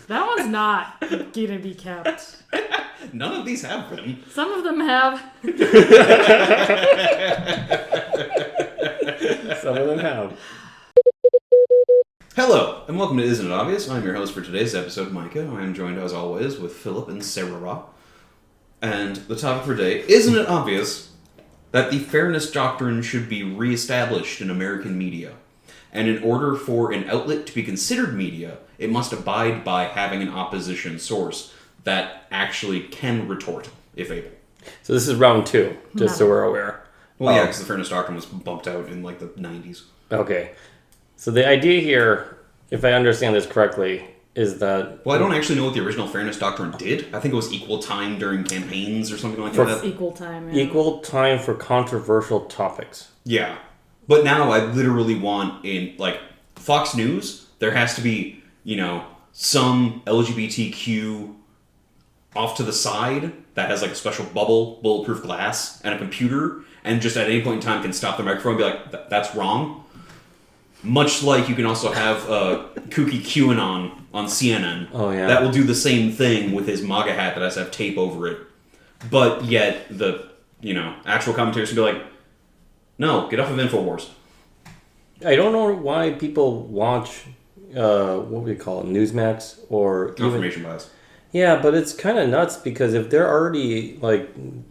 That one's not gonna be kept. None of these have been. Some of them have. Some of them have. Hello, and welcome to Isn't It Obvious? I'm your host for today's episode, Micah. I'm joined, as always, with Philip and Sera. And the topic for today, isn't it obvious that the fairness doctrine should be reestablished in American media? And in order for an outlet to be considered media, it must abide by having an opposition source that actually can retort, if able. So this is round 2, just so we're aware. Well, yeah, because the fairness doctrine was bumped out in, like, the 90s. Okay. So the idea here, if I understand this correctly, is that... Well, I don't actually know what the original fairness doctrine did. I think it was equal time during campaigns or something like that. Equal time, yeah. Equal time for controversial topics. Yeah. But now I literally want, in, like, Fox News, there has to be, you know, some LGBTQ off to the side that has, like, a special bubble, bulletproof glass, and a computer, and just at any point in time can stop the microphone and be like, that's wrong. Much like you can also have kooky QAnon on CNN. Oh, yeah. That will do the same thing with his MAGA hat that has to have tape over it. But yet the, you know, actual commentators will be like, no, get off of InfoWars. I don't know why people watch, what would you call it, Newsmax or... Confirmation bias. Yeah, but it's kind of nuts because if they're already, like,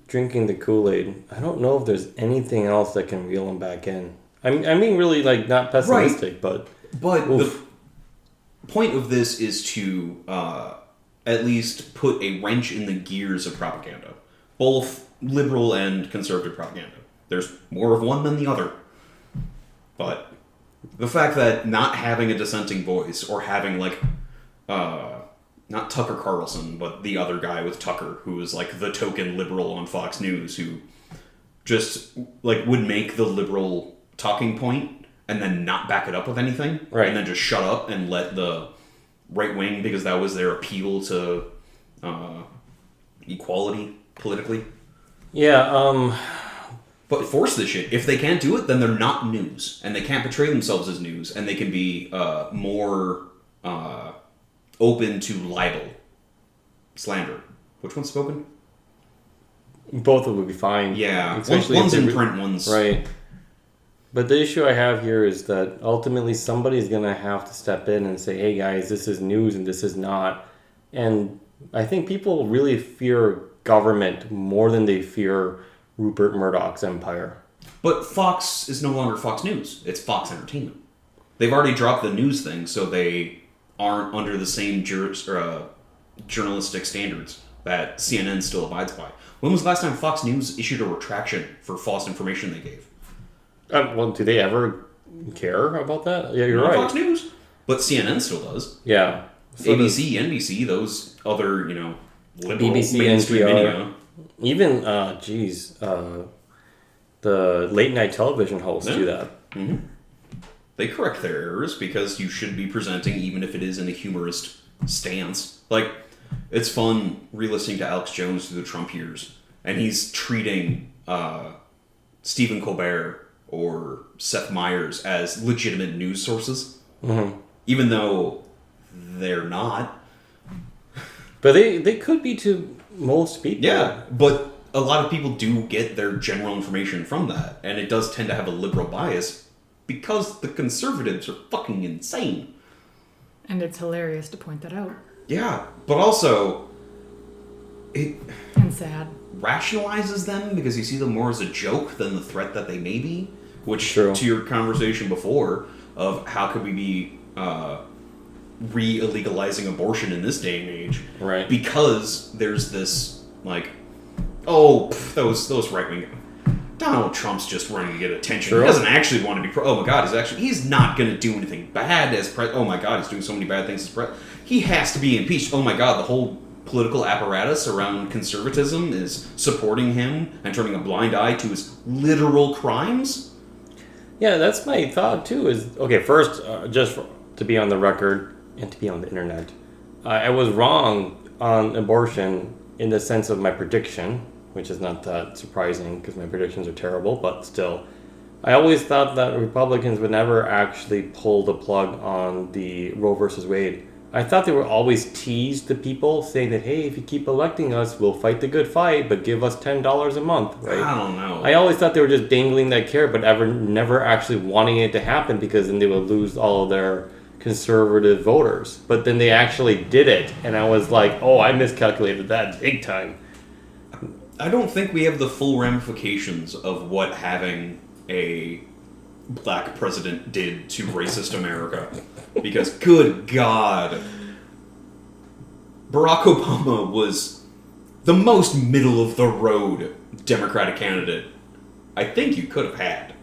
drinking the Kool-Aid, I don't know if there's anything else that can reel them back in. I mean, really, like, not pessimistic, right. But the point of this is to at least put a wrench in the gears of propaganda. Both liberal and conservative propaganda. There's more of one than the other. But the fact that not having a dissenting voice, or having, like, not Tucker Carlson, but the other guy with Tucker, who is, like, the token liberal on Fox News, who just, like, would make the liberal talking point and then not back it up with anything, right? And then just shut up and let the right wing, because that was their appeal to equality politically. Yeah. But force this shit. If they can't do it, then they're not news, and they can't portray themselves as news, and they can be more open to libel, slander. Which one's spoken? Both of them would be fine. Yeah, especially one's in print, one's right. But the issue I have here is that ultimately somebody's going to have to step in and say, hey guys, this is news and this is not. And I think people really fear government more than they fear Rupert Murdoch's empire. But Fox is no longer Fox News. It's Fox Entertainment. They've already dropped the news thing, so they aren't under the same journalistic standards that CNN still abides by. When was the last time Fox News issued a retraction for false information they gave? Well, do they ever care about that? Yeah, you're right. Fox News, but CNN still does. Yeah. So ABC, NBC, those other, you know, liberal BBC, mainstream NPR, media. even the late night television hosts do that. Mm-hmm. They correct their errors because you should be presenting, even if it is in a humorist stance. Like, it's fun re-listening to Alex Jones through the Trump years, and he's treating Stephen Colbert or Seth Meyers as legitimate news sources, even though they're not. But they could be to most people. Yeah, but a lot of people do get their general information from that, and it does tend to have a liberal bias because the conservatives are fucking insane. And it's hilarious to point that out. Yeah, but also and sad. Rationalizes them because you see them more as a joke than the threat that they may be. Which, True. To your conversation before of how could we be re-illegalizing abortion in this day and age, right? Because there's this, like, those right-wing... Donald Trump's just running to get attention. True. He doesn't actually want to be... oh my god, he's not going to do anything bad as president. Oh my god, he's doing so many bad things as president. He has to be impeached. Oh my god, the whole political apparatus around conservatism is supporting him and turning a blind eye to his literal crimes? Yeah, that's my thought too. Okay, first, just to be on the record and to be on the internet, I was wrong on abortion in the sense of my prediction, which is not that surprising because my predictions are terrible, but still. I always thought that Republicans would never actually pull the plug on the Roe versus Wade I thought they were always teased the people, saying that, hey, if you keep electing us, we'll fight the good fight, but give us $10 a month, right? I don't know. I always thought they were just dangling that carrot, but never actually wanting it to happen because then they would lose all of their conservative voters. But then they actually did it, and I was like, oh, I miscalculated that big time. I don't think we have the full ramifications of what having a black president did to racist America. Because, good God, Barack Obama was the most middle-of-the-road Democratic candidate I think you could have had.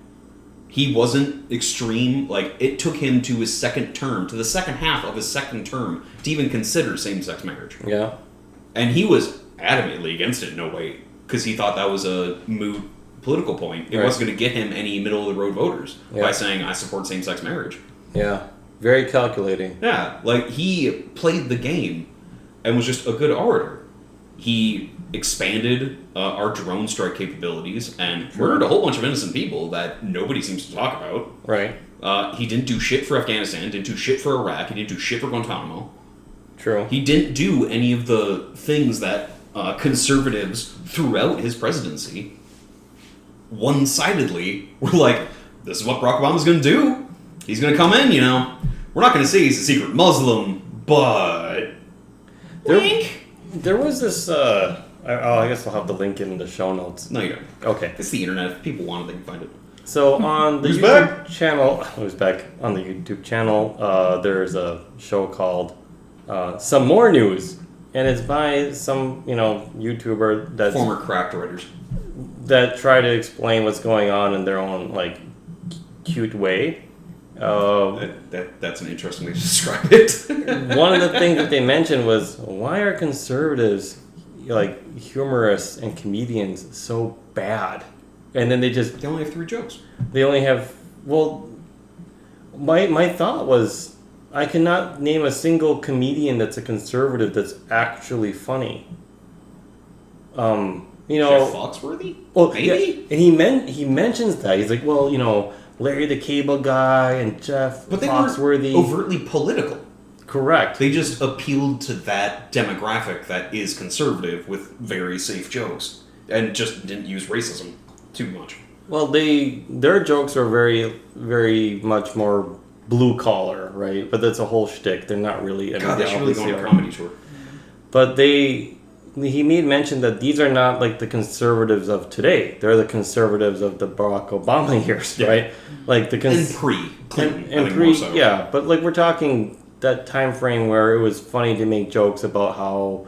He wasn't extreme. Like, it took him to his second term, to the second half of his second term, to even consider same-sex marriage. Yeah. And he was adamantly against it, no way, because he thought that was a moot political point. It wasn't going to get him any middle-of-the-road voters by saying, I support same-sex marriage. Yeah. Very calculating. Yeah, like, he played the game and was just a good orator. He expanded our drone strike capabilities and murdered a whole bunch of innocent people that nobody seems to talk about. Right. He didn't do shit for Afghanistan, didn't do shit for Iraq, he didn't do shit for Guantanamo. True. He didn't do any of the things that conservatives throughout his presidency one-sidedly were like, this is what Barack Obama's going to do. He's going to come in, you know. We're not going to say he's a secret Muslim, but... There was this... I guess I'll have the link in the show notes. No, you don't. Okay. It's the internet. If people want it, they can find it. So on the Who's YouTube back? channel... Who's back? On the YouTube channel, there's a show called Some More News. And it's by some, YouTuber that's... Former cracked writers. That try to explain what's going on in their own, cute way. That's an interesting way to describe it. One of the things that they mentioned was, why are conservatives, humorous and comedians so bad? And then They only have 3 jokes. they only have, my thought was, I cannot name a single comedian that's a conservative that's actually funny. Jeff Foxworthy? Well, maybe? Yeah, and he mentions that. He's like, Larry the Cable Guy and Jeff But they Foxworthy. weren't overtly political. Correct. They just appealed to that demographic that is conservative with very safe jokes. And just didn't use racism too much. Well, their jokes are very, very much more blue collar, right? But that's a whole shtick. They're not really... God, they should really go on a comedy tour. But he made mention that these are not like the conservatives of today. They're the conservatives of the Barack Obama years, right? Like the and pre-Clinton, and more so. Yeah, but we're talking that time frame where it was funny to make jokes about how,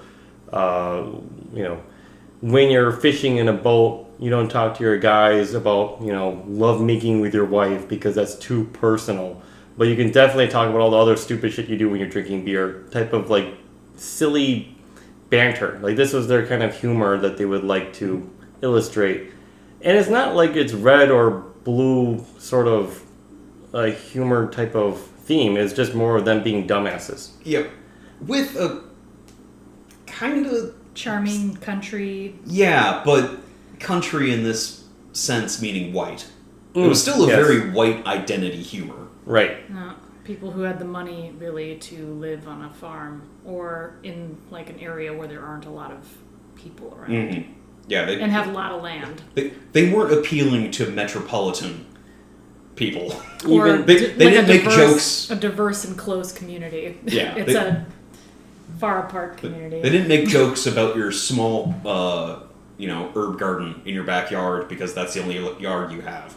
when you're fishing in a boat, you don't talk to your guys about love making with your wife because that's too personal. But you can definitely talk about all the other stupid shit you do when you're drinking beer. Type of silly banter. This was their kind of humor that they would like to illustrate. And it's not like it's red or blue sort of humor type of theme. It's just more of them being dumbasses. Yep. With a kind of... Charming country. Yeah, but country in this sense meaning white. It was still a very white identity humor. Right. People who had the money really to live on a farm or in an area where there aren't a lot of people around. Mm-hmm. Yeah, and have a lot of land. They weren't appealing to metropolitan people. Or they didn't make jokes. A diverse and close community. Yeah, it's a far apart community. They didn't make jokes about your small, herb garden in your backyard because that's the only yard you have.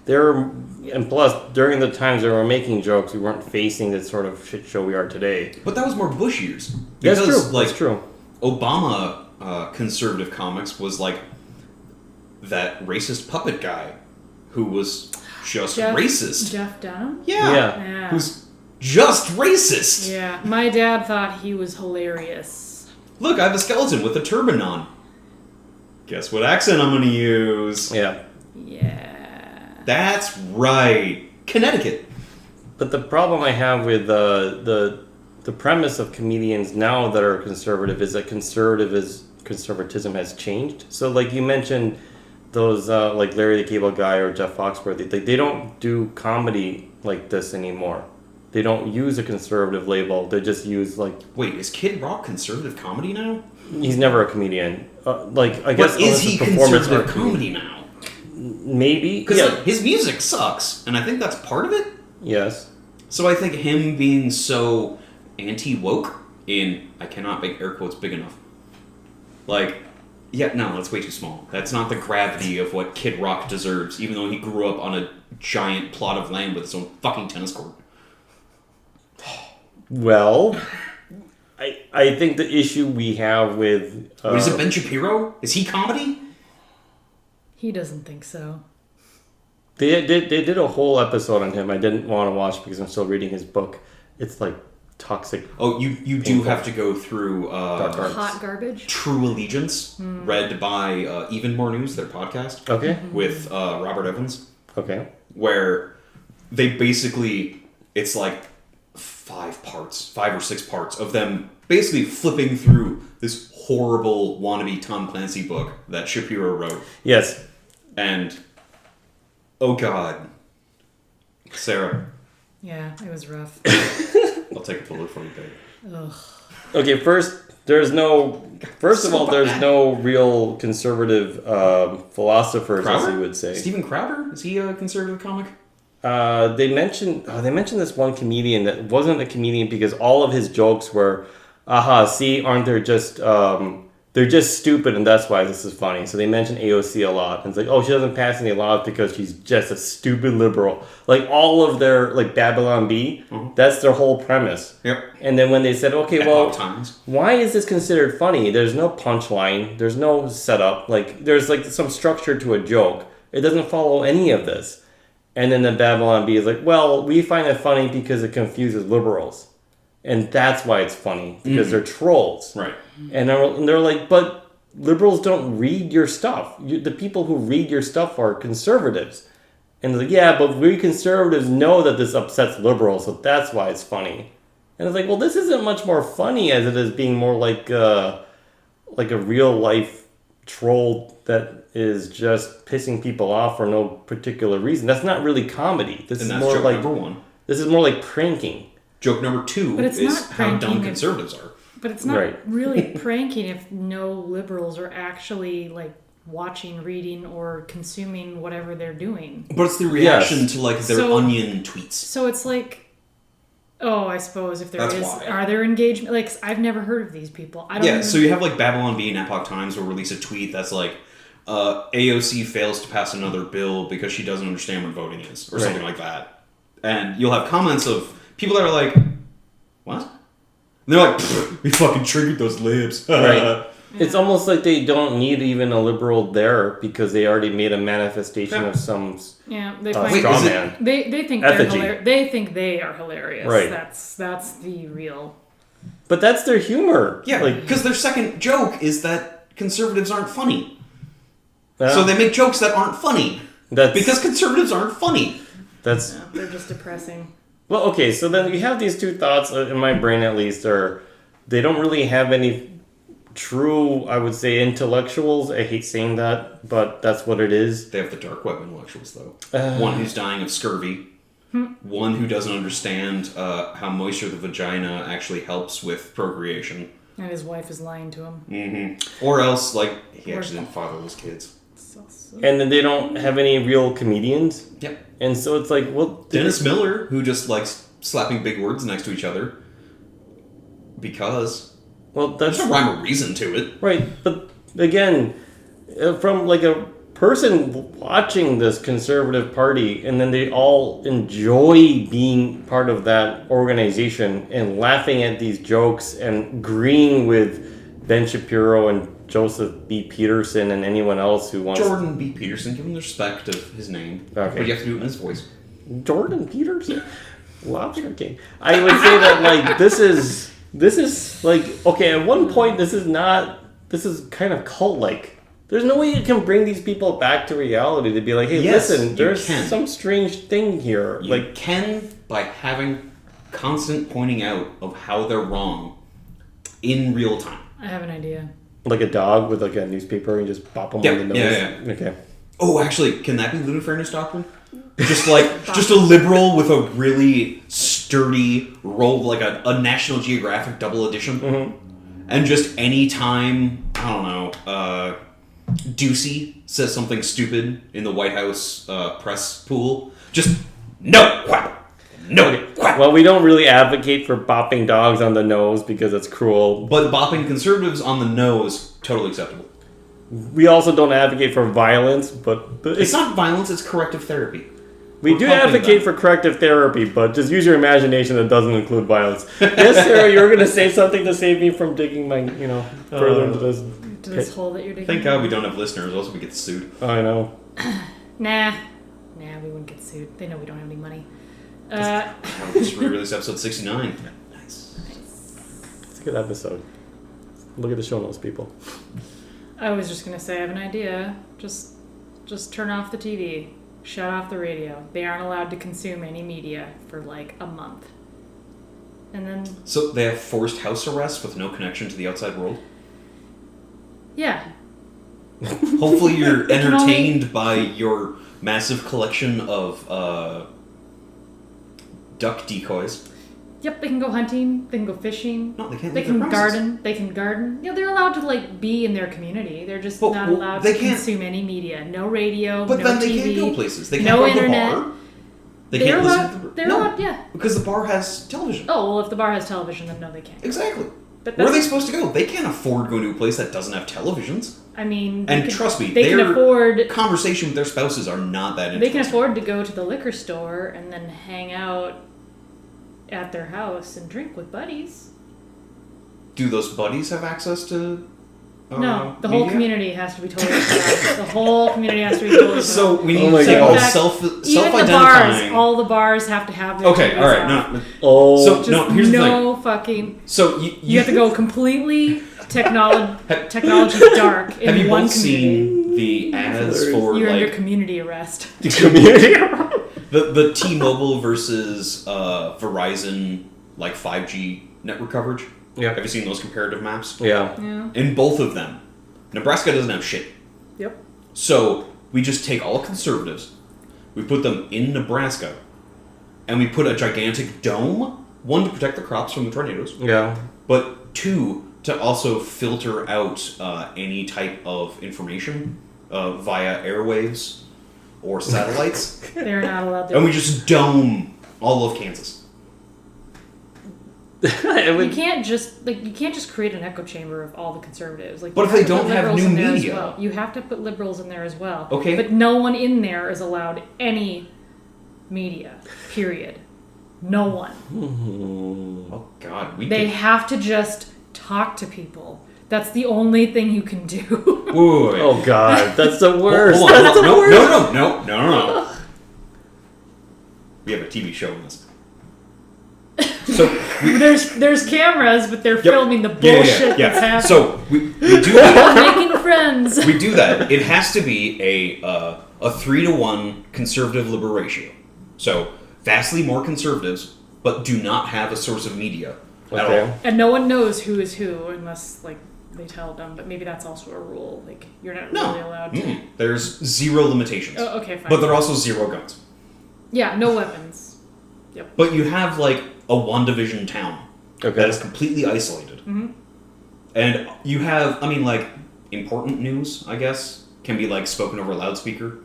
And plus, during the times they were making jokes, we weren't facing the sort of shit show we are today. But that was more Bush years. That's true. Because, That's true. Obama conservative comics was like that racist puppet guy who was just racist. Jeff Dunham? Yeah. Who's just racist. Yeah. My dad thought he was hilarious. Look, I have a skeleton with a turban on. Guess what accent I'm going to use? Yeah. Yeah. That's right. Connecticut. But the problem I have with the premise of comedians now that are conservative is that conservatism has changed. So you mentioned those Larry the Cable Guy or Jeff Foxworthy, they don't do comedy like this anymore. They don't use a conservative label. They just use like. Wait, is Kid Rock conservative comedy now? He's never a comedian. I guess. But is he conservative art comedy now? Maybe. Because Yeah. like, his music sucks, and I think that's part of it. Yes. So I think him being so anti-woke I cannot make air quotes big enough. Like, yeah, no, that's way too small. That's not the gravity of what Kid Rock deserves, even though he grew up on a giant plot of land with his own fucking tennis court. Well, I think the issue we have with... Wait, is it Ben Shapiro? Is he comedy? He doesn't think so. They did a whole episode on him. I didn't want to watch because I'm still reading his book. It's like toxic. Oh, you do have to go through Hot garbage? True Allegiance, read by Even More News, their podcast, Okay. with Robert Evans, Okay. where they basically, it's like 5 or 6 parts of them basically flipping through this horrible wannabe Tom Clancy book that Shapiro wrote. Yes. And, oh god, Sera, Yeah, it was rough. I'll take a bullet for you, babe. Ugh. Okay, first of all, there's no real conservative philosophers, as you would say. Stephen Crowder? Is he a conservative comic? They mentioned this one comedian that wasn't a comedian because all of his jokes were, see, aren't they just they're just stupid and that's why this is funny. So they mentioned AOC a lot. And it's like, oh, she doesn't pass any laws because she's just a stupid liberal. Like all of their, like Babylon Bee, that's their whole premise. Yep. And then when they said, okay, well, Times. why is this considered funny? There's no punchline. There's no setup. Like there's like some structure to a joke. It doesn't follow any of this. And then the Babylon Bee is like, well, we find it funny because it confuses liberals. And that's why it's funny, because they're trolls. Right. And they're like, but liberals don't read your stuff. The people who read your stuff are conservatives. And they're like, yeah, but we conservatives know that this upsets liberals, so that's why it's funny. And it's like, well, this isn't much more funny as it is being more like a real life troll that is just pissing people off for no particular reason. That's not really comedy. This And is that's more joke like number 1. This is more like pranking. Joke number 2 But it's is not how dumb pranking, conservatives are. But it's not Right. really pranking if no liberals are actually like watching, reading, or consuming whatever they're doing. But it's the reaction Yes. to like their So- onion tweets. So it's like, oh, I suppose if That's there is, why. are there engagement? Like I've never heard of these people. I don't. Yeah, even, so you have like Babylon Bee and Epoch Times will release a tweet that's like, AOC fails to pass another bill because she doesn't understand what voting is, or something like that. And you'll have comments of people that are like, what? And they're like, we fucking triggered those libs. Right. It's almost like they don't need even a liberal there because they already made a manifestation of some Yeah, they straw find Wait, is it- man. they think they're Effigy. hilarious. They think they are hilarious. Right. That's the real. But that's their humor. Yeah, Like, because their second joke is that conservatives aren't funny. well, So they make jokes that aren't funny. that's Because conservatives aren't funny. that's Yeah, they're just depressing. well, okay. So then you have these two thoughts in my brain, at least, are they don't really have any true, I would say, intellectuals. I hate saying that, but that's what it is. They have the dark web intellectuals, though. One who's dying of scurvy. One who doesn't understand how moisture of the vagina actually helps with procreation. And his wife is lying to him. Mm-hmm. Or else, like, he actually didn't father those kids. And then they don't have any real comedians. Yep. And so it's like, well, Dennis Miller, who just likes slapping big words next to each other. Because well, that's there's no rhyme or reason to it. right. But again, from like a person watching this conservative party, and then they all enjoy being part of that organization and laughing at these jokes and agreeing with Ben Shapiro and Joseph B. Peterson and anyone else who wants Jordan B. Peterson, give him the respect of his name. Okay. But you have to do it in his voice. Jordan Peterson, Lobster King. I would say that like this is like okay. At one point, this is kind of cult like. There's no way you can bring these people back to reality to be like, hey, Yes, listen, you there's can. some strange thing here. You Like, can by having constant pointing out of how they're wrong in real time. I have an idea. like a dog with like a newspaper and just pop them Yeah, on the nose. yeah. Okay. Oh, actually, can that be Lunar Fairness Doctrine? Just like, just a liberal with a really sturdy, rolled like a National Geographic double edition. And just any time, I don't know, Ducey says something stupid in the White House press pool, just no whap. No. Whap. Well, we don't really advocate for bopping dogs on the nose because it's cruel. But bopping conservatives on the nose, totally acceptable. We also don't advocate for violence, but It's not violence, it's corrective therapy. we do advocate for corrective therapy, but just use your imagination that doesn't include violence. Yes, Sarah, you were going to say something to save me from digging my, further into this. To this hole that you're digging. Thank God we don't have listeners, else we get sued. I know. Nah, we wouldn't get sued. They know we don't have any money. Just re-released episode 69. Nice. It's a good episode. Look at the show notes, people. I was just gonna say I have an idea. Just turn off the TV. Shut off the radio. They aren't allowed to consume any media for like a month. And then So they have forced house arrest with no connection to the outside world? yeah. Hopefully you're They can entertained by your massive collection of duck decoys. Yep, they can go hunting, they can go fishing. No, they can't They leave their can premises. garden. They can garden. Yeah, they're allowed to like be in their community. They're just But, not well, allowed they to can't- consume any media. No radio. But no then TV. they can't go places. They can't no go to the internet. bar. They They're can't listen allowed. to the... They're no, allowed. Yeah. because the bar has television. Oh well, if the bar has television, then no, they can't. Exactly. But Where are they that's- supposed to go? They can't afford going to a place that doesn't have televisions. I mean, And trust me, they can their afford. conversation with their spouses are not that They interesting. can afford to go to the liquor store and then hang out at their house and drink with buddies. Do those buddies have access to No, the whole media? community has to be totally shut off. The whole community has to be totally shut So off. we Oh need my to God. all In fact, Even the bars, self-identifying. all the bars have to have their Okay, TVs all right, off. no. Oh, So Just no, here's the thing. no fucking. So You have to go completely technology dark in Have you one both community. seen the ads for You're under like community arrest. community. the T-Mobile versus Verizon like 5G network coverage? Yeah. Have you seen those comparative maps? Yeah. Yeah. In both of them, Nebraska doesn't have shit. Yep. So we just take all conservatives, we put them in Nebraska, and we put a gigantic dome, one to protect the crops from the tornadoes, Yeah. but two to also filter out any type of information via airwaves or satellites. They're not allowed to. And we just dome all of Kansas. It You would- can't just create an echo chamber of all the conservatives. Like, But you if they have to put don't have liberals new in there as media. well. You have to put liberals in there as well. Okay. But no one in there is allowed any media. Period. No one. Oh God, we They could... have to just talk to people. That's the only thing you can do. Wait. Oh God, that's the worst. Hold on, That's the no, worst. no. We have a TV show in this. So there's cameras, but they're filming the bullshit that's happening. So we do that. We're making friends. We do that. It has to be a 3-to-1 conservative liberal ratio. So vastly more conservatives, but do not have a source of media at Okay. all. And no one knows who is who unless like they tell them. But maybe that's also a rule. Like you're not really allowed to. Mm-mm. There's zero limitations. Oh, okay, fine. But there are also zero guns. Yeah, no weapons. But you have like a one-division town Okay. that is completely isolated. Mm-hmm. And you have, I mean, like, important news, I guess, can be, like, spoken over a loudspeaker.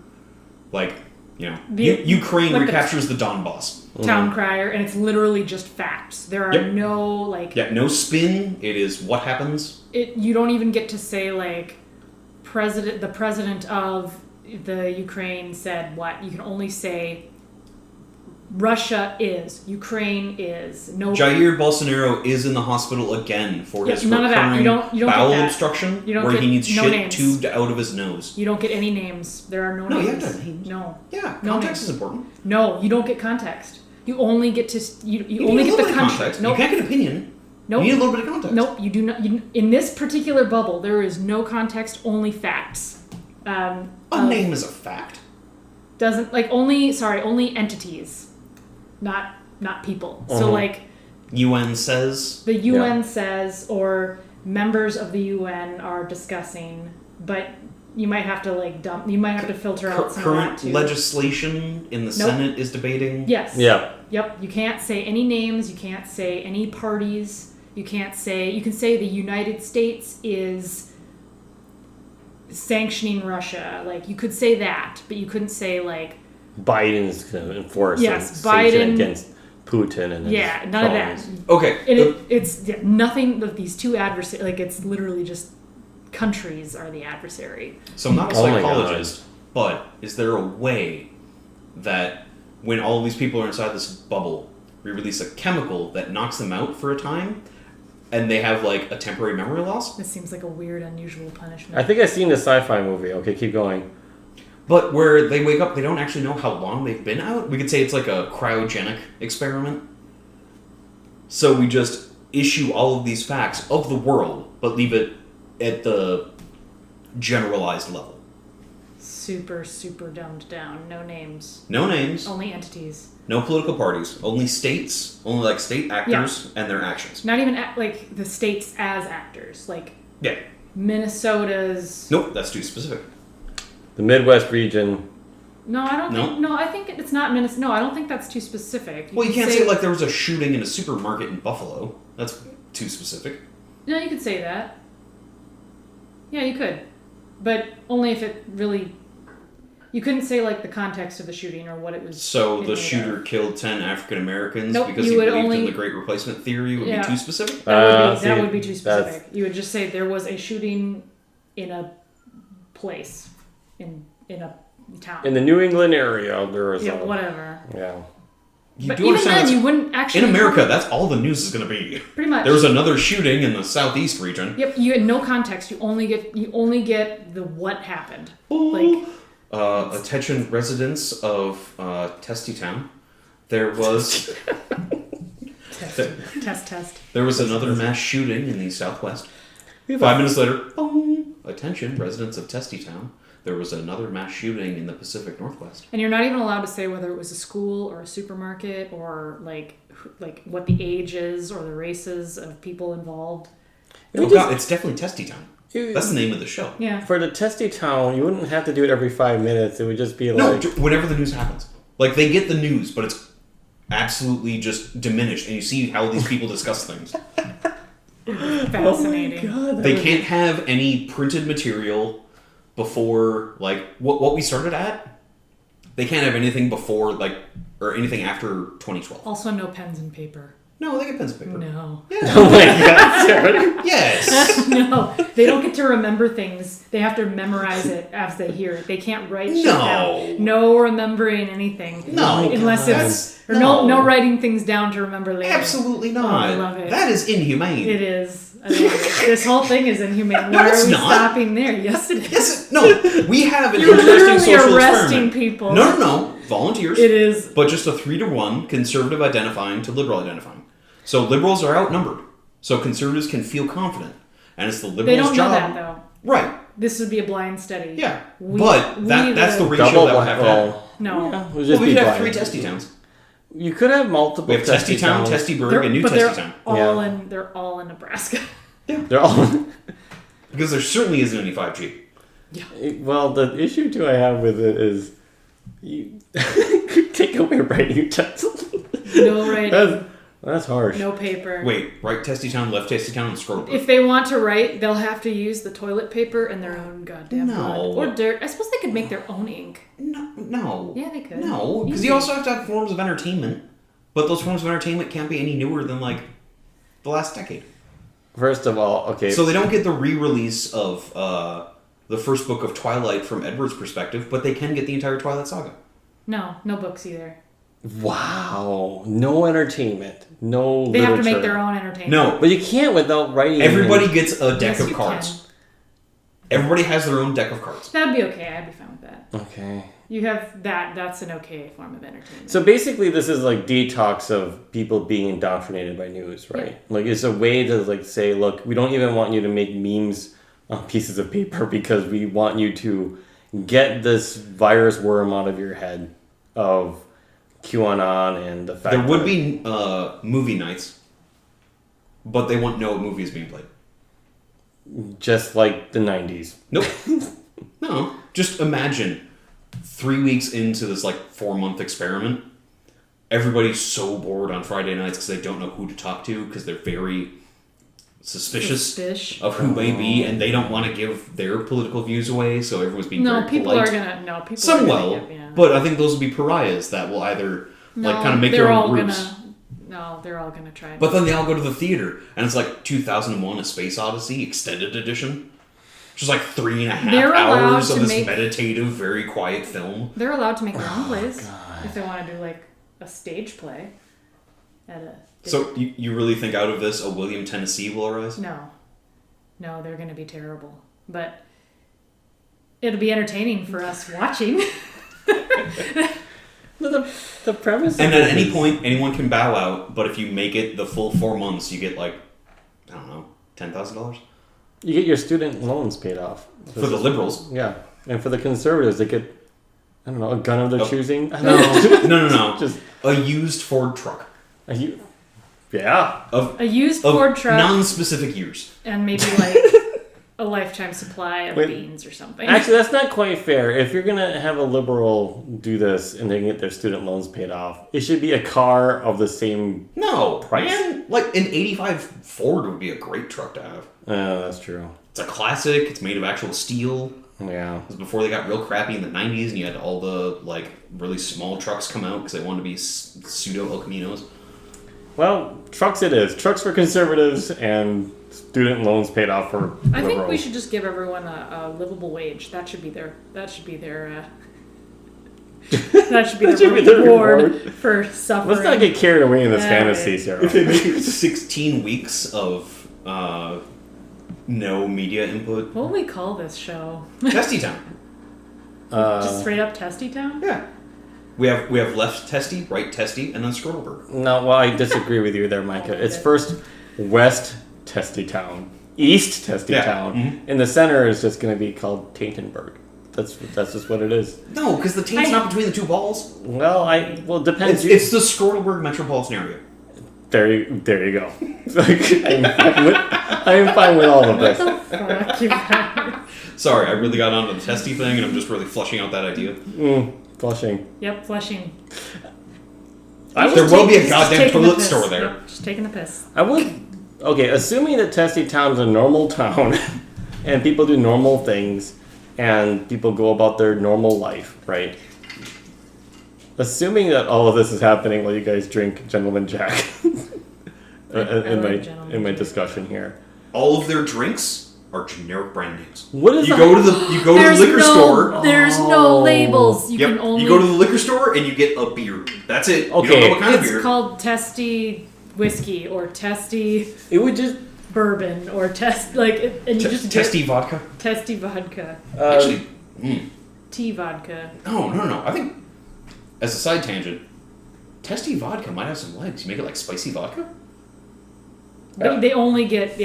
Like, you know, Ukraine like the- recaptures the Donbass. Town crier, and it's literally just facts. There are Yep. no like. Yeah, no spin. It is what happens. You don't even get to say like, the president of the Ukraine said what. You can only say. Russia is. Ukraine is. No. Jair Bolsonaro is in the hospital again for Yeah, his none of that. recurring You don't get bowel that. obstruction, You don't where get he needs no shit names. tubed out of his nose. You don't get any names. There are no No, names. you have to have names. No. Yeah, No context names. is important. No, you don't get context. You only get to you You only need a get the little bit of country. context. Nope. You can't get opinion. Nope. You need a little bit of context. Nope, you do not. In this particular bubble, there is no context, only facts. A name is a fact. Doesn't like only entities, not people. So Uh-huh. like UN says. the UN says, or members of the UN are discussing, but you might have to like dump. You might have to filter out some of that Current too. legislation in the Senate is debating. Yes. Yeah. Yep, you can't say any names, you can't say any parties, you can say the United States is sanctioning Russia. Like, you could say that, but you couldn't say, like... Biden's going to enforce Yes, a sanction Biden... against Putin and Yeah, his none of cronies. that. Okay. It's nothing that these two adversaries... Like, it's literally just countries are the adversary. So I'm not a Oh my psychologist, but is there a way that when all of these people are inside this bubble, we release a chemical that knocks them out for a time, and they have, like, a temporary memory loss? This seems like a weird, unusual punishment. I think I've seen the sci-fi movie. Okay, keep going. But where they wake up, they don't actually know how long they've been out. We could say it's like a cryogenic experiment. So we just issue all of these facts of the world, but leave it at the generalized level. Super, super dumbed down. No names. No names, Only entities. no political parties, only states, only like state actors and their actions. Not even like the states as actors. Like Yeah. Minnesota's... Nope, that's too specific. The Midwest region. No, I don't No? think... No, I think it's not Minnesota. No, I don't think that's too specific. Well, you can't say like there was a shooting in a supermarket in Buffalo. That's too specific. No, you could say that. Yeah, you could. But only if it really... You couldn't say, like, the context of the shooting or what it was... So the made shooter of. killed 10 African Americans Nope, because you he would believed only- in the Great Replacement theory would Yeah. be too specific? That would be too that's- specific. You would just say there was a shooting in a place. In a town. In the New England area, there was Yeah, a... whatever. Yeah. But do even understand then, that's- you wouldn't actually... in America, that's all the news is going to be. Pretty much. There was another shooting in the southeast region. Yep, you had no context. You only get the what happened. Like, Attention residents of Testy Town. There was test. there was another mass shooting in the southwest. 5 minutes later, boom. Attention residents of Testy Town. There was another mass shooting in the Pacific Northwest. And you're not even allowed to say whether it was a school or a supermarket or like what the age is or the races of people involved. Oh god, it's definitely Testy Town. That's the name of the show. Yeah. For the Testy Town, you wouldn't have to do it every 5 minutes. It would just be No, like... whenever the news happens. Like, they get the news, but it's absolutely just diminished, and you see how these people discuss things. Fascinating. Oh my God, They can't have any printed material before, like, what we started at. They can't have anything before, like, or anything after 2012. Also, no pens and paper. No, they get pens and paper. No. Yeah. Oh my God, Sarah. Yes. No. They don't get to remember things. They have to memorize it as they hear it. They can't write shit down. No remembering anything. No. Unless That's- it's... Or no writing things down to remember later. Absolutely not. Oh, I love it. That is inhumane. It is. I love it. This whole thing is inhumane. No, Why it's are we not. stopping there? Yes, it is. Yes, no. We have an You're interesting literally social arresting experiment. people. No. Volunteers. It is. But just a 3-to-1 conservative identifying to liberal identifying. So liberals are outnumbered. So conservatives can feel confident. And it's the liberals' They don't job. know that, though. Right. This would be a blind study. Yeah. But that's the ratio Double that we have to have. No. Yeah, it would Well, just we be could have blind. 3 Testy Towns. You could have multiple We have Testy Town, Towns. Testy Burg, and New But Testy Town. they're all in Nebraska. They're all... Because there certainly isn't any 5G. Well, the issue too I have with it is you take away writing utensils. No writing. That's harsh. No paper. Wait, right Testy Town, left Testy Town, and scroll over. If they want to write, they'll have to use the toilet paper and their own goddamn No. blood. Or dirt. I suppose they could make their own ink. No. Yeah, they could. No, because Easy. you also have to have forms of entertainment. But those forms of entertainment can't be any newer than, like, the last decade. First of all, okay. So they don't get the re-release of the first book of Twilight from Edward's perspective, but they can get the entire Twilight saga. No books either. Wow. No entertainment. No They have to literature. make their own entertainment. No, But you can't without writing. everybody gets a deck Yes, of you cards. can. Everybody has their own deck of cards. That'd be okay. I'd be fine with that. Okay. You have that. That's an okay form of entertainment. So basically, this is like detox of people being indoctrinated by news, right? Yeah. Like it's a way to like say, look, we don't even want you to make memes on pieces of paper because we want you to get this virus worm out of your head of QAnon and the fact There would that- be movie nights, but they won't know what movie is being played. just like the 90s. Nope. No. Just imagine 3 weeks into this, like, 4-month experiment, everybody's so bored on Friday nights because they don't know who to talk to because they're very suspicious of who may be, and they don't want to give their political views away, so everyone's being very polite. Some will, but I think those will be pariahs that will either kind of make their own groups. They're all gonna try. But then they all go to the theater, and it's like 2001: A Space Odyssey extended edition. Just like 3.5 hours of this meditative, very quiet film. They're allowed to make their own plays if they want to do like a stage play. So you really think out of this a William Tennessee will arise? No, they're going to be terrible. But it'll be entertaining for us watching. The premise. And at any point, anyone can bow out. But if you make it the full 4 months, you get like, I don't know, $10,000. You get your student loans paid off. For the liberals. Yeah. And for the conservatives, they get, I don't know, a gun of their choosing. No. Just a used Ford truck. Yeah. A used Ford truck. Non-specific years. And maybe like a lifetime supply of beans or something. Actually, that's not quite fair. If you're going to have a liberal do this and they can get their student loans paid off, it should be a car of the same price. Man. Like an 85 Ford would be a great truck to have. Oh, that's true. It's a classic. It's made of actual steel. Yeah. It was before they got real crappy in the 90s and you had all the like really small trucks come out because they wanted to be pseudo El Caminos. Well, trucks it is. Trucks for conservatives and student loans paid off for liberals. I think we should just give everyone a livable wage. That should be their reward for suffering. Let's not get carried away in this fantasy, Sera. If they make it 16 weeks of no media input. What will we call this show? Testy Town. Just straight up Testy Town? Yeah. We have left Testy, right Testy, and then Scrollberg. No, well, I disagree with you there, Micah. It's first West Testy Town, East Testy Town, and the center is just going to be called Taintenberg. That's just what it is. No, because the taint's not between the two balls. Well, it depends. It's the Scrollberg metropolitan area. There you go. I am fine with all of this. What the fuck, you guys? Sorry, I really got onto the Testy thing, and I'm just really flushing out that idea. Flushing. Yep, flushing. There will be a goddamn toilet store there. Yep, just taking the piss. Okay, assuming that Testy Town's a normal town, and people do normal things, and people go about their normal life, right? Assuming that all of this is happening while you guys drink Gentleman Jack in my discussion here. All of their drinks are generic brand names. What is you go to the liquor store. There's no labels. You can only. You go to the liquor store and you get a beer. That's it. Okay. You don't know what kind of beer. It's called Testy whiskey or Testy. It would just bourbon or and you just Testy vodka. Testy vodka. Actually, Tea vodka. No. I think as a side tangent, Testy vodka might have some legs. You make it like spicy vodka. They only get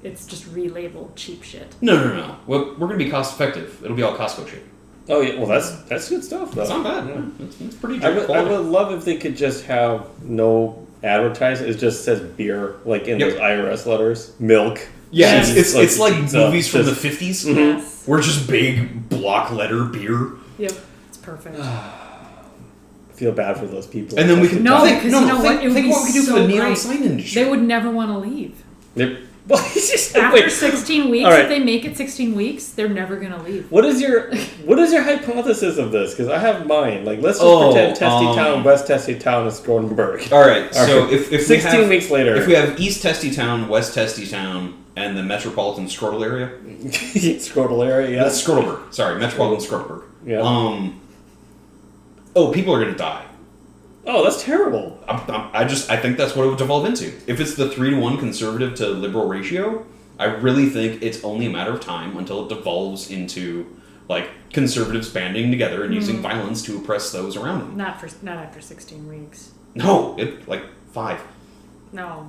it's just relabeled cheap shit. No. Well, we're gonna be cost effective. It'll be all Costco shit. Oh yeah, well that's good stuff though. That's not bad. Yeah. It's pretty. I would love if they could just have no advertising. It just says beer, like in those IRS letters. Milk. Yeah, it's like movies from the 50s. Yes. We're just big block letter beer. Yep, it's perfect. I feel bad for those people. And then we can think what we could do for the neon sign industry. They would never want to leave. After 16 weeks, if they make it 16 weeks, they're never gonna leave. What is your hypothesis of this? Because I have mine. Like, let's just pretend Testy Town, West Testy Town, is Scrollberg. All right. So if 16 weeks later, if we have East Testy Town, West Testy Town, and the metropolitan Scrotal area, Scrotal area, yeah, that's Scrollberg. Sorry, metropolitan Scrollberg. Yeah. People are gonna die. Oh, that's terrible. I think that's what it would devolve into. If it's the 3-to-1 conservative to liberal ratio, I really think it's only a matter of time until it devolves into like conservatives banding together and using violence to oppress those around them. Not after 16 weeks. No, like 5. No.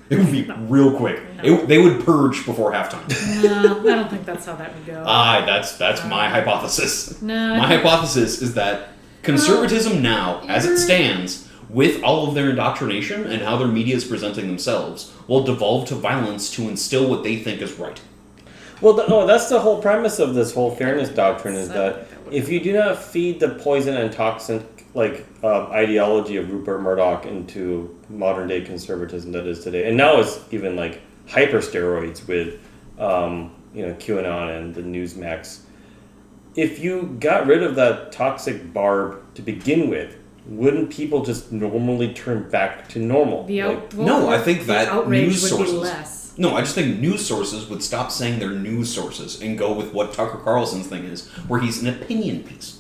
It would be real quick. No. They would purge before halftime. No, I don't think that's how that would go. That's my hypothesis. No. My hypothesis is that conservatism now, as it stands, with all of their indoctrination and how their media is presenting themselves, will devolve to violence to instill what they think is right. Well, that's the whole premise of this whole fairness doctrine, is that if you do not feed the poison and ideology of Rupert Murdoch into modern day conservatism that is today, and now it's even like hyper steroids with QAnon and the Newsmax. If you got rid of that toxic barb to begin with, wouldn't people just normally turn back to normal? No, I think that outrage news would be sources. less. No, I just think news sources would stop saying they're news sources and go with what Tucker Carlson's thing is, where he's an opinion piece.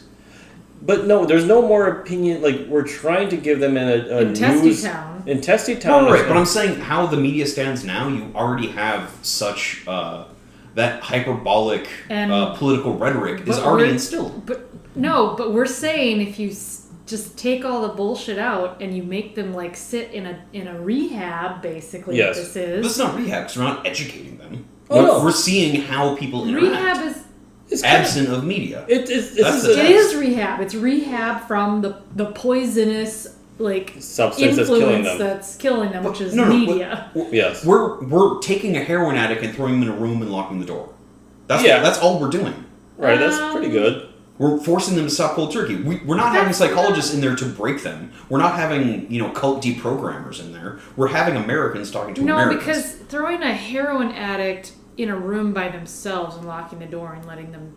But no, there's no more opinion. Like, we're trying to give them in Testy Town. In Testy Town. Right, but I'm saying how the media stands now, you already have such that hyperbolic political rhetoric is already instilled. But we're saying if you just take all the bullshit out and you make them like sit in a rehab, basically. Yes. What this is. But it's not rehab because we're not educating them. Oh. We're seeing how people interact. Rehab is absent of media. It is rehab. It's rehab from the poisonous substance that's killing them, which is media. Yes. We're taking a heroin addict and throwing him in a room and locking the door. That's all we're doing. Right, that's pretty good. We're forcing them to stop cold turkey. We're not having psychologists in there to break them. We're not having, cult deprogrammers in there. We're having Americans talking to Americans. No, because throwing a heroin addict in a room by themselves and locking the door and letting them,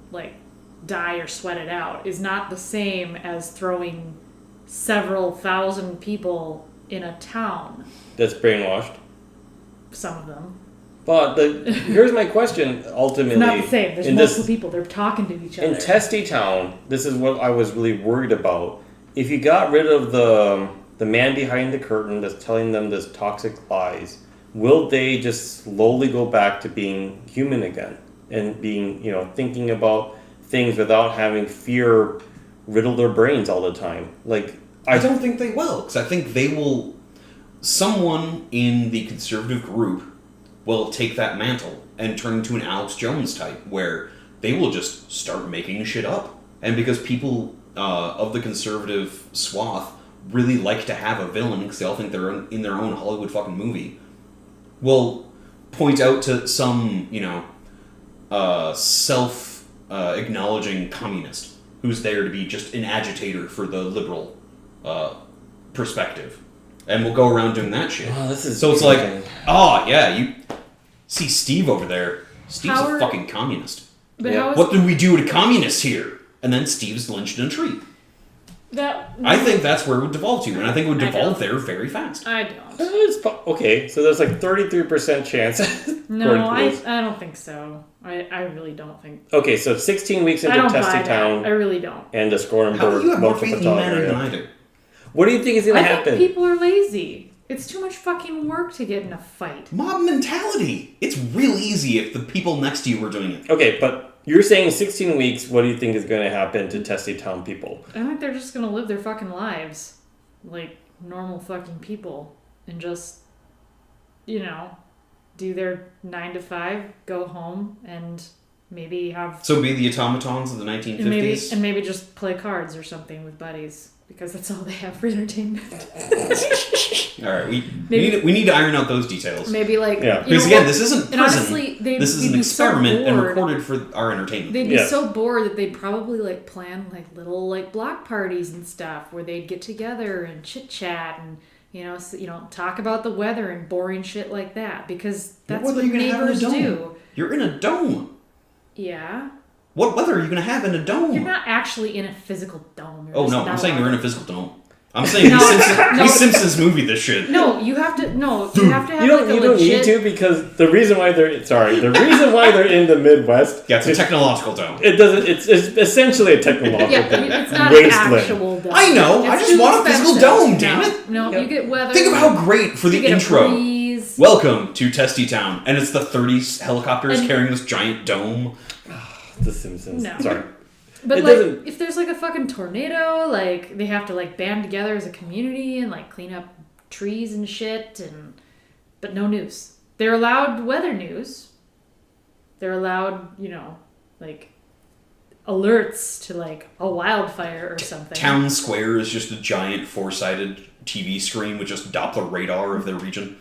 die or sweat it out is not the same as throwing several thousand people in a town. That's brainwashed. Some of them. But here's my question, ultimately. It's not the same. There's multiple people. They're talking to each other. In Testy Town, this is what I was really worried about. If you got rid of the man behind the curtain that's telling them this toxic lies, will they just slowly go back to being human again? And being, thinking about things without having fear riddle their brains all the time? I don't think they will, because I think they will... Someone in the conservative group will take that mantle and turn into an Alex Jones type, where they will just start making shit up. And because people of the conservative swath really like to have a villain, because they all think they're in their own Hollywood fucking movie, will point out to some, self-acknowledging communist who's there to be just an agitator for the liberal perspective. And we'll go around doing that shit. Oh, this is so it's like, oh, yeah, you see Steve over there. Steve's a fucking communist. What did we do to communists here? And then Steve's lynched in a tree. I think that's where it would devolve to, and I think it would devolve there very fast. I don't. Okay, so there's 33% chance. No, I don't think so. I really don't think. Okay, so 16 weeks into Testy Town. I really don't. And the Scorenberg. How do you have more faith in humanity than I do? What do you think is going to happen? I think people are lazy. It's too much fucking work to get in a fight. Mob mentality. It's real easy if the people next to you were doing it. Okay, but you're saying 16 weeks, what do you think is going to happen to Testy Town people? I think they're just going to live their fucking lives like normal fucking people and just, do their 9 to 5, go home, and maybe have... So be the automatons of the 1950s? And maybe just play cards or something with buddies. Because that's all they have for entertainment. All right, we need to iron out those details. Maybe because again, this isn't prison. Honestly, this is an experiment and recorded for our entertainment. They'd be so bored that they'd probably plan little block parties and stuff where they'd get together and chit chat and talk about the weather and boring shit like that because that's what neighbors do. You're in a dome. Yeah. What weather are you going to have in a dome? You're not actually in a physical dome. I'm saying you're in a physical dome. I'm saying these Simpsons movie this shit. No, you have to. No, you have to have you don't need to because the reason why they're in the Midwest. Yeah, it's a technological dome. It doesn't. It's essentially a technological dome. It's not an actual dome. I know. I just want a physical dome. Damn it. No, you get weather. Think of how great for the intro. Breeze. Welcome to Testy Town, and it's the 30s helicopters carrying this giant dome. The Simpsons. No. Sorry. But if there's a fucking tornado, they have to band together as a community and clean up trees and shit but no news. They're allowed weather news. They're allowed, alerts to a wildfire or something. Town Square is just a giant 4-sided TV screen with just Doppler radar of their region.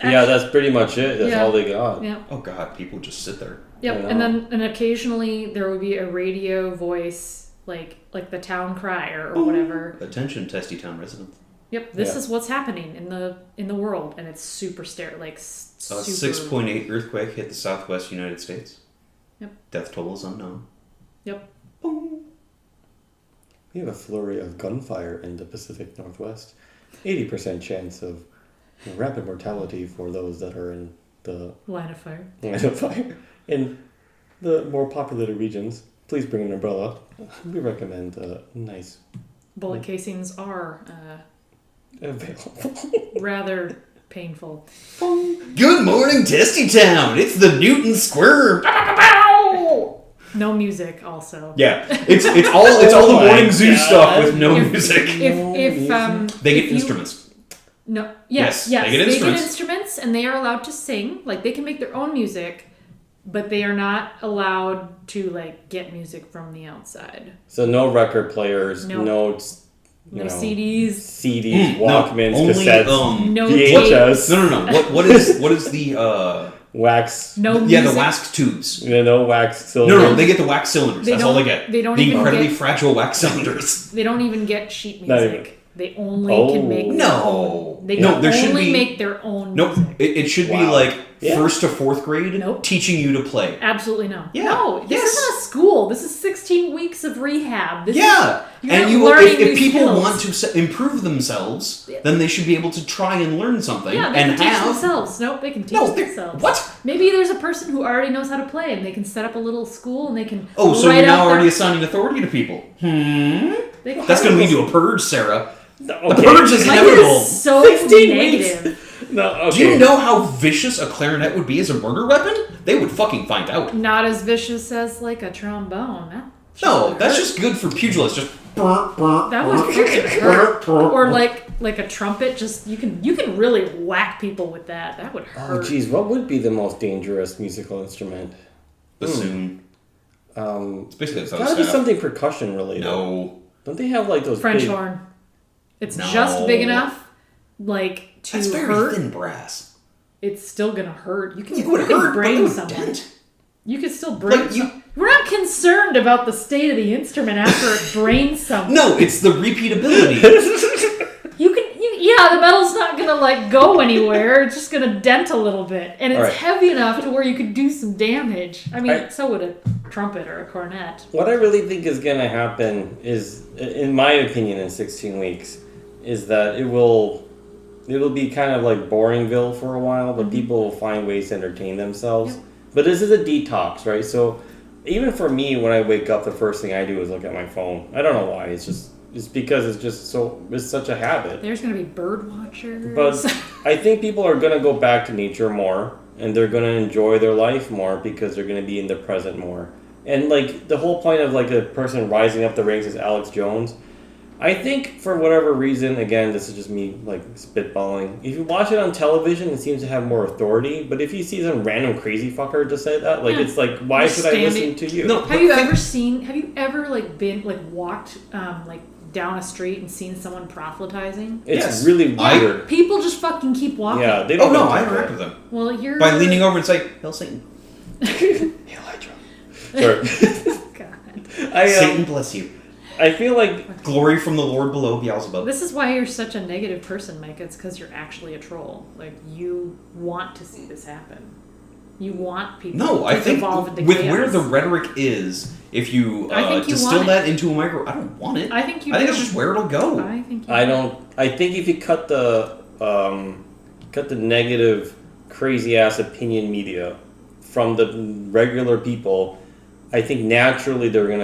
Yeah, that's pretty much it. That's all they got. Yeah. Oh god, people just sit there. Yep, and occasionally there would be a radio voice like the town crier or whatever. Attention, Testy Town residents. Yep, this is what's happening in the world, and it's super A super. 6.8 earthquake hit the southwest United States. Yep. Death toll is unknown. Yep. Boom. We have a flurry of gunfire in the Pacific Northwest. 80% chance of rapid mortality for those that are in the Line of fire. line of fire. In the more populated regions, please bring an umbrella. We recommend nice Bullet casings are available. rather painful. Good morning, Testy Town. It's the Newton Squirm. No music, also. Yeah, it's all the morning zoo stuff with no music. If They get if you- instruments. No. Yes, Yes. they get instruments. and they are allowed to sing. Like they can make their own music, but they are not allowed to like get music from the outside. So no record players, No. no CDs. CDs, Walkmans, only, cassettes, No VHS, No. What is the wax. No yeah, music. the wax tubes. No wax cylinders. No, they get the wax cylinders. They That's all they don't- get. they don't the even incredibly get- fragile wax cylinders. They don't even get sheet Not music. even. They only can make their No. own. They No, can there should only be- make their own Nope. music. It should be Wow. like Yeah. 1st to 4th grade Nope. teaching you to play. Absolutely no. Yeah. No, this Yes. isn't a school. This is 16 weeks of rehab. This Yeah. Is, And you're you learning new if people skills. want to improve themselves, Yeah. then they should be able to try and learn something Yeah, they and can teach have themselves. Nope, they can teach No, they- themselves. what? Maybe there's a person who already knows how to play and they can set up a little school and they can Oh, so write you're now out already their, assigning authority to people. they can That's going to lead to a purge, Sarah. The Okay. purge is Mike inevitable. is so 15 negative. No, okay. Do you know how vicious a clarinet would be as a murder weapon? They would fucking find out. Not as vicious as like a trombone. That No, would that's hurt. just good for pugilists. Just That would freaking hurt. Or like a trumpet, just you can really whack people with that. That would Oh, hurt. geez, what would be the most dangerous musical instrument? bassoon. It's basically It's a gotta be staff. something percussion related. No. Don't they have like those French big... horn. It's No. just big enough, like to That's very hurt. thin brass. It's still gonna hurt. You can It would you can hurt, but brain it would someone. dent. You can still brain. Like, you- We're not concerned about the state of the instrument after it brains someone. No, it's the repeatability. Yeah, the metal's not gonna like go anywhere. It's just gonna dent a little bit, and it's Alright. heavy enough to where you could do some damage. I mean, I- so would a trumpet or a cornet. What I really think is going to happen is, in my opinion, in 16 weeks, is that it'll be kind of like Boringville for a while, but people will find ways to entertain themselves. Yep. But this is a detox, right? So even for me, when I wake up, the first thing I do is look at my phone. I don't know why. It's because it's such a habit. There's gonna be bird watchers. But I think people are going to go back to nature more, and they're going to enjoy their life more because they're going to be in the present more. And like the whole point of like a person rising up the ranks is Alex Jones. I think for whatever reason, again, this is just me like spitballing. If you watch it on television, it seems to have more authority. But if you see some random crazy fucker just say that, like Yeah. it's like, why Just should I standing- listen to you? No. have you ever like been like walked like down a street and seen someone proselytizing? It's Yes. really I- weird. People just fucking keep walking. Yeah, they Oh don't. no, know I that. interact with them Well, you're by leaning over and say, "Hail Satan, Hail Hydra. Sorry. God. Satan bless you, I feel like glory from the Lord below, Beelzebub." This is why you're such a negative person, Mike. It's because you're actually a troll. Like you want to see this happen. You want people No, to I think evolve into with chaos. where the rhetoric is, if you I think you distill want it. that into a micro, I don't want it. I think you. I think do. it's just where it'll go. I think. You I do. don't. I think if you cut the negative, crazy ass opinion media from the regular people, I think naturally they're going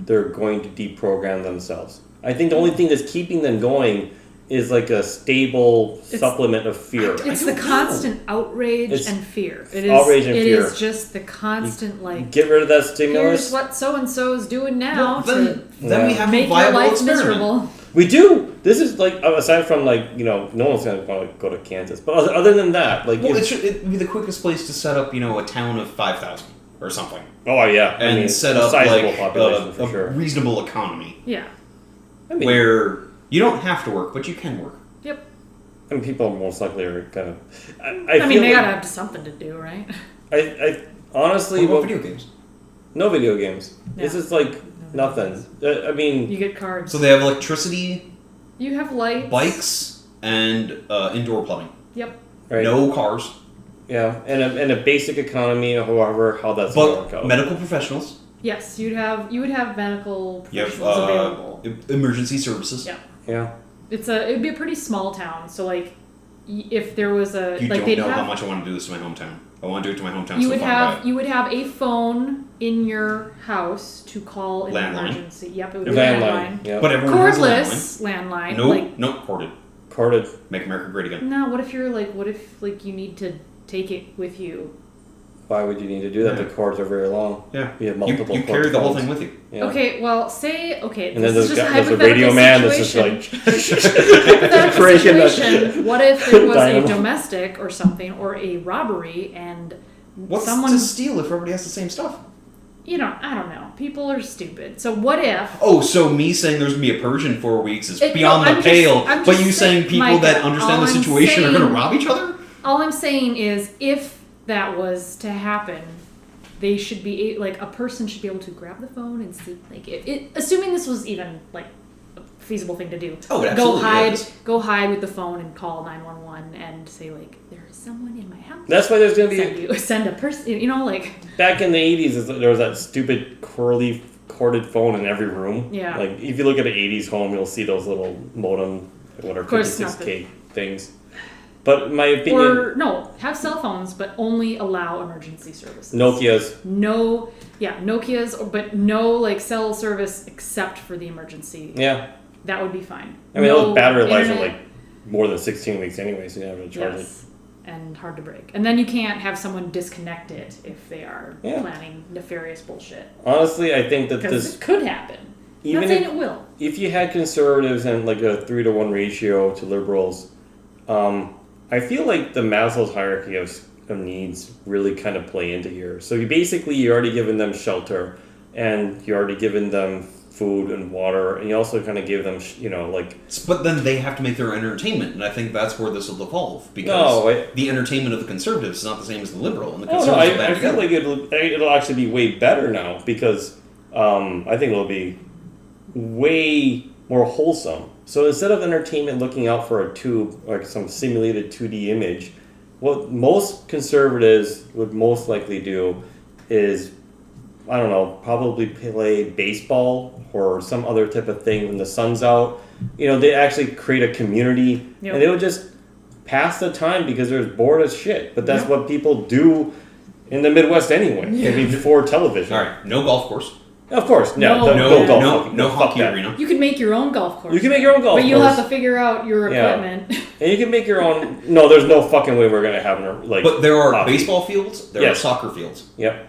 to deprogram themselves. I think the only thing that's keeping them going is like a stable supplement of fear. It's I the don't constant outrage It's and fear. It is outrage and it fear. is just the constant like. Get rid of that Here's stimulus. what so and so is doing now Well, then we Yeah. have to make a your viable life experiment. miserable. We do. This is like aside from like no one's gonna want to go to Kansas, but other than that, like Well, it'd be the quickest place to set up, a town of 5,000 or something, oh yeah, and I mean, set a up sizable like population a for sure. reasonable economy Yeah. I mean, where you don't have to work, but you can work. Yep. I mean, people most likely are kind of. I I mean, feel they like- gotta have something to do, right? I honestly, What about what- video games? no video games. No. This is like Nothing. I mean, You get cards. So they have electricity, You have lights. bikes, and indoor plumbing. Yep. right? No cars. Yeah, and a basic economy, or however how that's gonna work But out. medical professionals. Yes, you would have medical You have professionals available. emergency services. Yeah. Yeah. It'd be a pretty small town, so like if there was a You like don't they'd know have, how much I want to do this to my hometown. I want to do it to my hometown. you so would far have away. you would have a phone in your house to call an Landline. emergency. Yep, it would be a Landline. landline. Yeah. But everyone has a landline. Cordless landline. No, Like, no, corded. Corded. Make America great again. no, what if you need to take it with you? Why would you need to do that? Yeah. The cords are very long. Yeah. You have You multiple. carry the whole phones. thing with you. Yeah. Okay, well, And then this is just a there's a hypothetical radio man that's just situation. like Hypothetical breaking the- situation. What if there was a Dynamo. domestic or something, or a robbery, and What's someone, to steal if everybody has the same stuff? I don't know. People are stupid. So what if? Oh, so me saying there's going to be a purge in 4 weeks is It- beyond no, the I'm pale, just- I'm but just you saying people Micah, that understand all the I'm situation are going to saying- rob each other? All I'm saying is, if that was to happen, they should be like a person should be able to grab the phone and see, like, assuming this was even like a feasible thing to do. Oh, it go absolutely is. Go hide with the phone and call 911 and say like, there is someone in my house. That's why there's gonna be Send a person. Like. back in the 80s. There was that stupid curly corded phone in every room. Yeah. Like if you look at an 80s home, you'll see those little modem, whatever, Of course, 56K things. But in my opinion, Or no, have cell phones, but only allow emergency services. Nokia's. No, yeah, Nokia's, but no like cell service except for the emergency. Yeah. That would be fine. I mean, those battery lives are internet, like more than 16 weeks anyway, so you don't have to charge it. yes, and hard to break. And then you can't have someone disconnect it if they are Yeah. planning nefarious bullshit. Honestly, I think that Because this, it could happen. even Not saying if, it will. if you had conservatives and like a 3-to-1 ratio to liberals, I feel like the Maslow's hierarchy of needs really kind of play into here. So you're already given them shelter, and you're already given them food and water, and you also kind of give them, But then they have to make their entertainment, and I think that's where this will evolve. Because No, the entertainment of the conservatives is not the same as the liberal, and the Oh, no, conservatives are I bad feel together. like it'll actually be way better now because I think it'll be way more wholesome. So instead of entertainment looking out for a tube, like some simulated 2D image, what most conservatives would most likely do is, I don't know, probably play baseball or some other type of thing when the sun's out. They actually create a community, Yep. and they would just pass the time because they're bored as shit. But that's Yep. what people do in the Midwest anyway. Yeah. I mean, before television. All right, no golf course, Of course, No, don't no, golf. no Fuck hockey that. arena. You can make your own golf course. You can make your own golf but you'll course. have to figure out your Yeah. equipment. And you can make your own. No, there's no fucking way we're gonna have But there are hockey. baseball fields, there are Yes. soccer fields, Yep.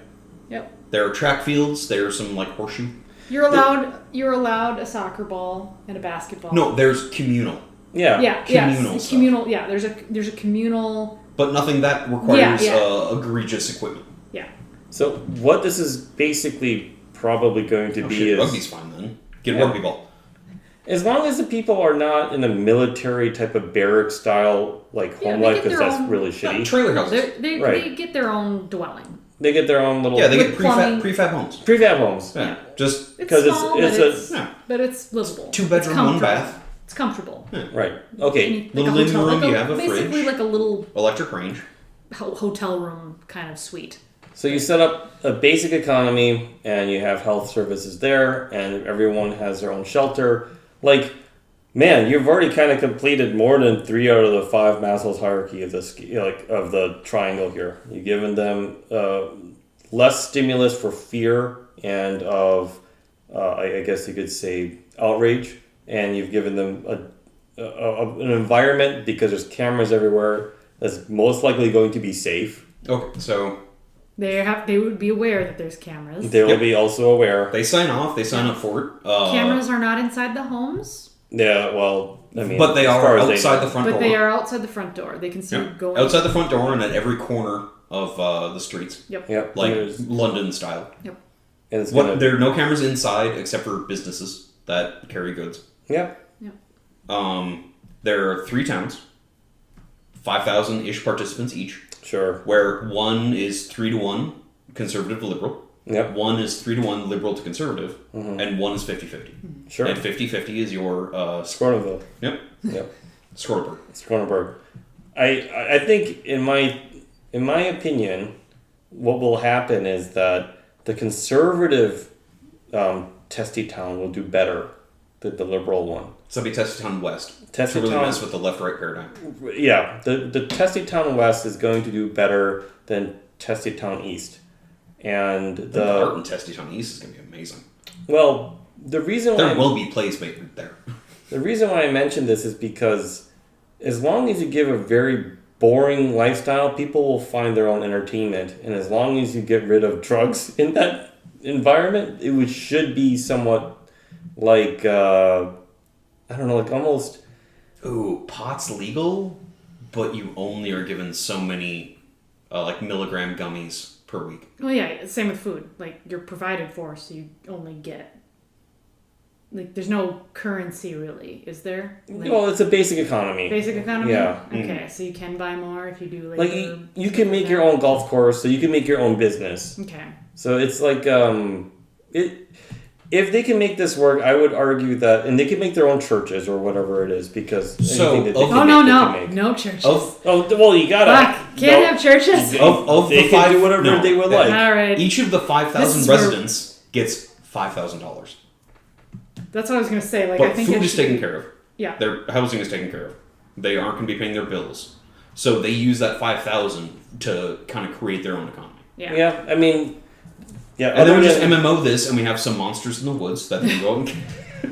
Yep. there are track fields, there's some like horseshoe. You're allowed a soccer ball and a basketball. No, there's communal, Yeah. Yeah. Communal Yes. stuff. Communal. Yeah. There's a communal. but nothing that requires Yeah. egregious equipment. Yeah. So what this is basically probably going to Oh, be shit, is, rugby's fine then. Get a Yeah. rugby ball. as long as the people are not in a military type of barrack style like Yeah, home they life, get because their that's own- really shitty. Trailer houses. They Right. get their own dwelling. They get their own little Yeah, they get With plumbing. prefab homes. prefab homes. Yeah, just It's 'Cause it's- small, it's but a- it's yeah. but it's livable. 2 bedroom, It's 1 comfortable. bath, It's comfortable. Right. Okay. Like Little a living hotel, room, like you have a basically fridge. like a little electric range. hotel room kind of suite. So you set up a basic economy, and you have health services there, and everyone has their own shelter. Like, man, you've already kind of completed more than 3 out of the 5 Maslow's hierarchy of this, of the triangle here. You've given them less stimulus for fear and of, I guess you could say, outrage, and you've given them an environment because there's cameras everywhere that's most likely going to be safe. Okay, so They would be aware that there's cameras. They will Yep. be also aware. they sign off, they sign up for it. Cameras are not inside the homes, Yeah, well, I mean, but they as are far as they outside know. the front but door. they are outside the front door. They can see Yeah. you going Outside the front door and at every corner of the streets. Yep, Like there's- London style. and it's gonna, What, there are no cameras inside except for businesses that carry goods. Yep. There are 3 towns, 5,000-ish participants each, Sure. where one is 3-to-1 conservative to liberal, Yep. One is 3-1 liberal to conservative, and one is 50-50. Sure. And 50-50 is your Scorneville. Yep. Yep. Scornenberg. I think in my opinion, what will happen is that the conservative Testy Town will do better than the liberal one. So that'd be Testy Town West. Testy to really Town- mess with the left-right paradigm. Yeah, the Testy Town West is going to do better than Testy Town East. And The art in Testy Town East is going to be amazing. well, the reason why There will be plays made there. the reason why I mentioned this is because as long as you give a very boring lifestyle, people will find their own entertainment, and as long as you get rid of drugs in that environment, should be somewhat like I don't know, like almost. Ooh, pot's legal, but you only are given so many like milligram gummies per week. Well, yeah, same with food. Like, you're provided for, so you only get... Like, there's no currency, really, is there? Like, Well, it's a basic economy. basic economy? Yeah. Okay, so you can buy more if you do, like... Like you can make your own golf course, so you can make your own business. Okay. So it's like if they can make this work, I would argue that, and they can make their own churches or whatever it is, because So, anything that they of- can Oh, make, no, they no. can make. No churches. Well, you gotta. Fuck, can't have churches? Of They the can five, do whatever no, they would yeah. like. All right. Each of the This 5,000 is where- residents gets $5,000. That's what I was going to say. Like, But I think food it is should taken be- care of. Yeah. Their housing is taken care of. They aren't going to be paying their bills. So they use that 5,000 to kind of create their own economy. Yeah. Yeah, I mean, yeah. And then we just than- MMO this, and we have some monsters in the woods that can go out and...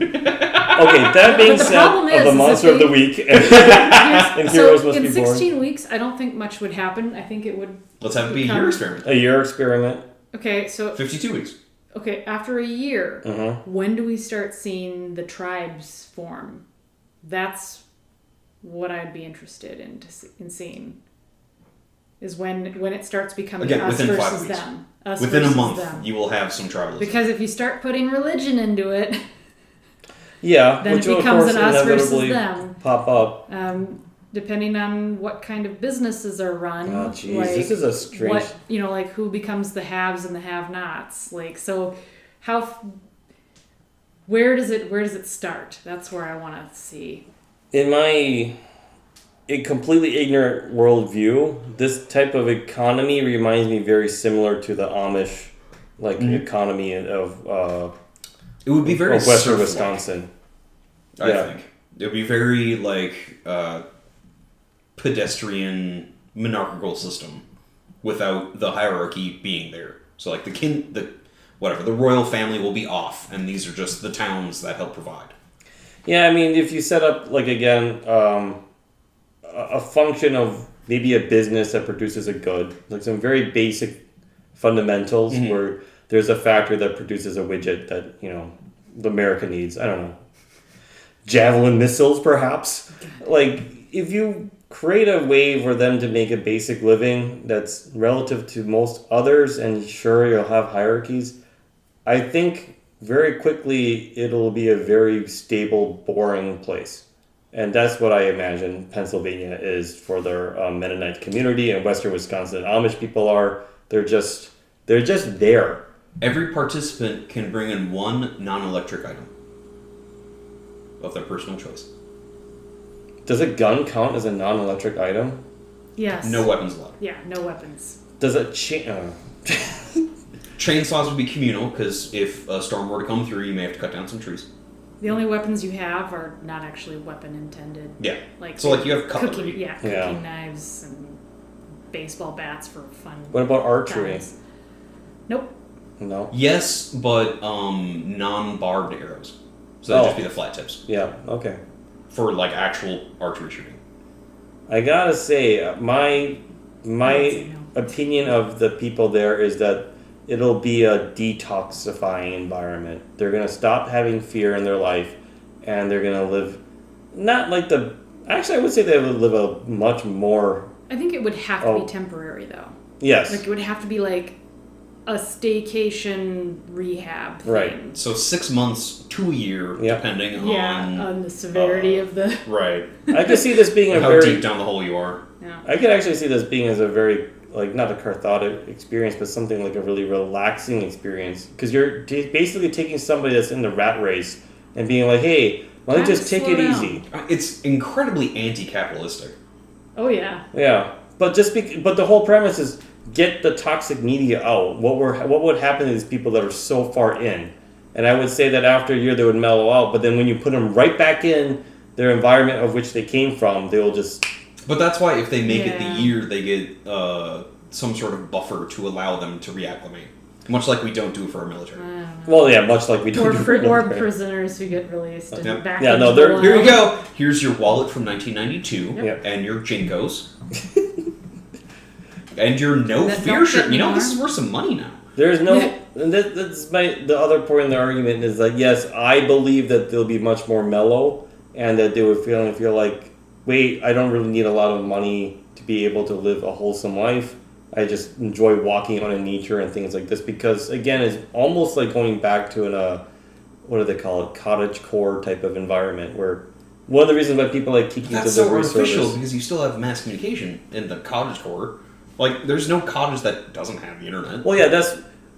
Okay, that being But the said, problem of the is monster that of the they- week, Here's- and so heroes must in be born. 16 weeks, I don't think much would happen. I think it would... Let's have it be a Become- year experiment. A year experiment. Okay, so... 52 weeks. Okay, after a year, Mm-hmm. when do we start seeing the tribes form? That's what I'd be interested in seeing. Is when it starts becoming Again, us within 5 versus weeks. them. Us Within a versus month, them. you will have some tribalism. Because if you start putting religion into it, Yeah, then which it will, of becomes course, an us versus inevitably them. pop up. Depending on what kind of businesses are run. Oh, jeez, like, this is a strange. what, like who becomes the haves and the have-nots. Like, so where does it start? That's where I want to see. In my completely ignorant worldview, this type of economy reminds me very similar to the Amish economy of it would be very Western surf-like, Wisconsin. I Yeah. think. It would be very, pedestrian monarchical system without the hierarchy being there. So, the royal family will be off, and these are just the towns that help provide. Yeah, I mean, if you set up a function of maybe a business that produces a good, like some very basic fundamentals where there's a factory that produces a widget that, the America needs. I don't know. Javelin missiles, perhaps. Like, if you create a way for them to make a basic living that's relative to most others, and sure, you'll have hierarchies, I think very quickly it'll be a very stable, boring place. And that's what I imagine Pennsylvania is for their Mennonite community, and Western Wisconsin Amish people are. They're just there. Every participant can bring in one non-electric item of their personal choice. Does a gun count as a non-electric item? Yes. No weapons allowed. Yeah, no weapons. Does it Chainsaws would be communal, because if a storm were to come through, you may have to cut down some trees. The only weapons you have are not actually weapon intended. Yeah. Like You have cutlery. cooking knives and baseball bats for fun. What about archery? times. Nope. No. Yes, but non-barbed arrows. So that'd just be the flat tips. Yeah. Okay. For actual archery shooting. I gotta say, my say no. opinion of the people there is that it'll be a detoxifying environment. They're gonna stop having fear in their life, and they're gonna live not like the. Actually, I would say they would live a much more. I think it would have to be temporary though. Yes. Like it would have to be like a staycation rehab thing. Right. So 6 months to a year, Yeah. depending On the severity of the... right. I could see this being a how very... deep down the hole you are. Yeah. I could actually see this being as a very, like, not a cathartic experience, but something like a really relaxing experience. Because you're basically taking somebody that's in the rat race and being like, hey, why don't you just take it Slow down. easy? It's incredibly anti-capitalistic. Oh, yeah. Yeah. But but the whole premise is get the toxic media out. What would happen to these people that are so far in? And I would say that after a year they would mellow out, but then when you put them right back in their environment of which they came from, they will just... But that's why if they make it Yeah. the year, they get some sort of buffer to allow them to reacclimate. Much like we don't do for our military. Well, yeah, much like we do. Or prisoners who get released and Yep. back Yeah, into no, the they're- Here you wild. go. Here's your wallet from 1992 Yep. and your Jinkos. And your no That fear don't shirt. fit You know, anymore. this is worth some money now. There's no... And that's the other point in the argument is that, yes, I believe that they'll be much more mellow and that they would feel like, wait, I don't really need a lot of money to be able to live a wholesome life. I just enjoy walking out in nature and things like this because, again, it's almost like going back to what do they call it, cottagecore type of environment where one of the reasons why people like Kiki That's so artificial because you still have mass communication in the cottage core. Like, there's no cottage that doesn't have the internet. Well, yeah,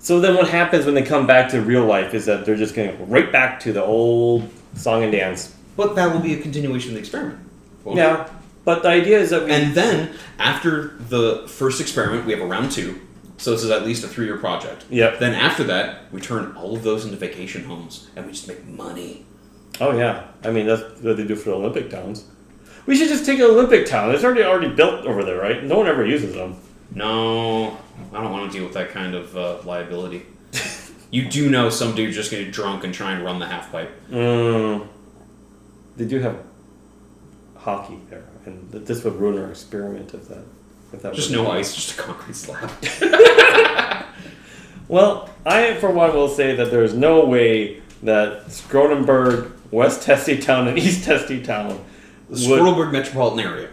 so then what happens when they come back to real life is that they're just going to go right back to the old song and dance. But that will be a continuation of the experiment. won't it? Yeah, but the idea is that And then, after the first experiment, we have a round 2. So this is at least a 3-year project. Yep. Then after that, we turn all of those into vacation homes, and we just make money. Oh yeah, I mean that's what they do for the Olympic towns. We should just take an Olympic town. It's already built over there, right? No one ever uses them. No, I don't want to deal with that kind of liability. You do know some dude's just going to get drunk and try and run the half pipe. They do have hockey there, and this would ruin our experiment if that. Just were- no ice, just a concrete slab. Well, I for one will say that there is no way that Scrodenberg, West Testy Town, and East Testy Town The Squirrelburg metropolitan area.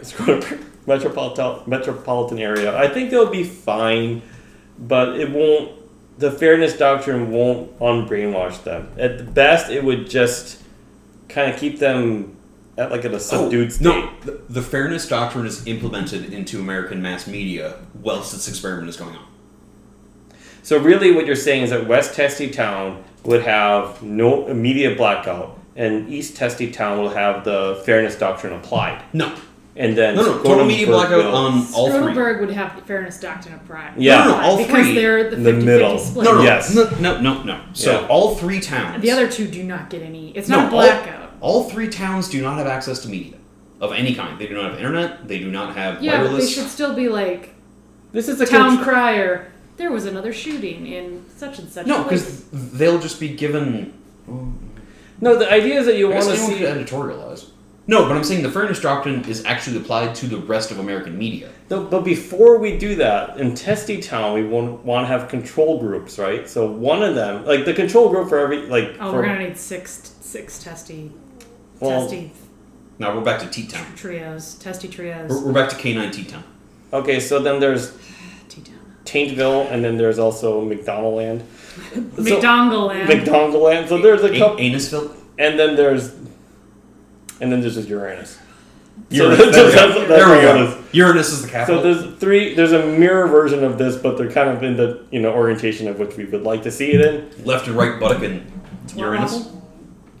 metropolitan area. I think they'll be fine, but it won't. The fairness doctrine won't unbrainwash them. At the best, it would just kind of keep them at a subdued state. No, the fairness doctrine is implemented into American mass media whilst this experiment is going on. So really, what you're saying is that West Testy Town would have no immediate blackout, and East Testy Town will have the fairness doctrine applied. No. And then Total media Scrodenberg blackout will- on all 3. Strodeberg would have the fairness doctrine of pride. Yeah. No, all because 3. they're the In the 50-50 middle. split. No. Yes. No. So Yeah. all 3 towns. The other two do not get any. It's No, not a blackout. All 3 towns do not have access to media of any kind. They do not have internet. They do not have Yeah, but they wireless. should still be like This is a town contr- crier. There was another shooting in such and such. No, place. because they'll just be given. No, the idea is that you I want guess to anyone see. could editorialize. No, but I'm saying the fairness doctrine is actually applied to the rest of American media. No, but before we do that, in Testy Town, we want to have control groups, right? So one of them, like the control group for every, like. Oh, for, we're gonna need six testy Now we're back to T-Town. trios, testy trios. We're back to K9 T-Town. Okay, so then there's T-town. Taintville, and then there's also McDonaldland. McDonaldland. McDonaldland. So there's a couple, Anusville? and then there's just Uranus. Uranus. So There we that's go. There we Uranus. go. Uranus is the So capital. there's 3. There's a mirror version of this, but they're kind of in the orientation of which we would like to see it in. Left and right buttock and Uranus.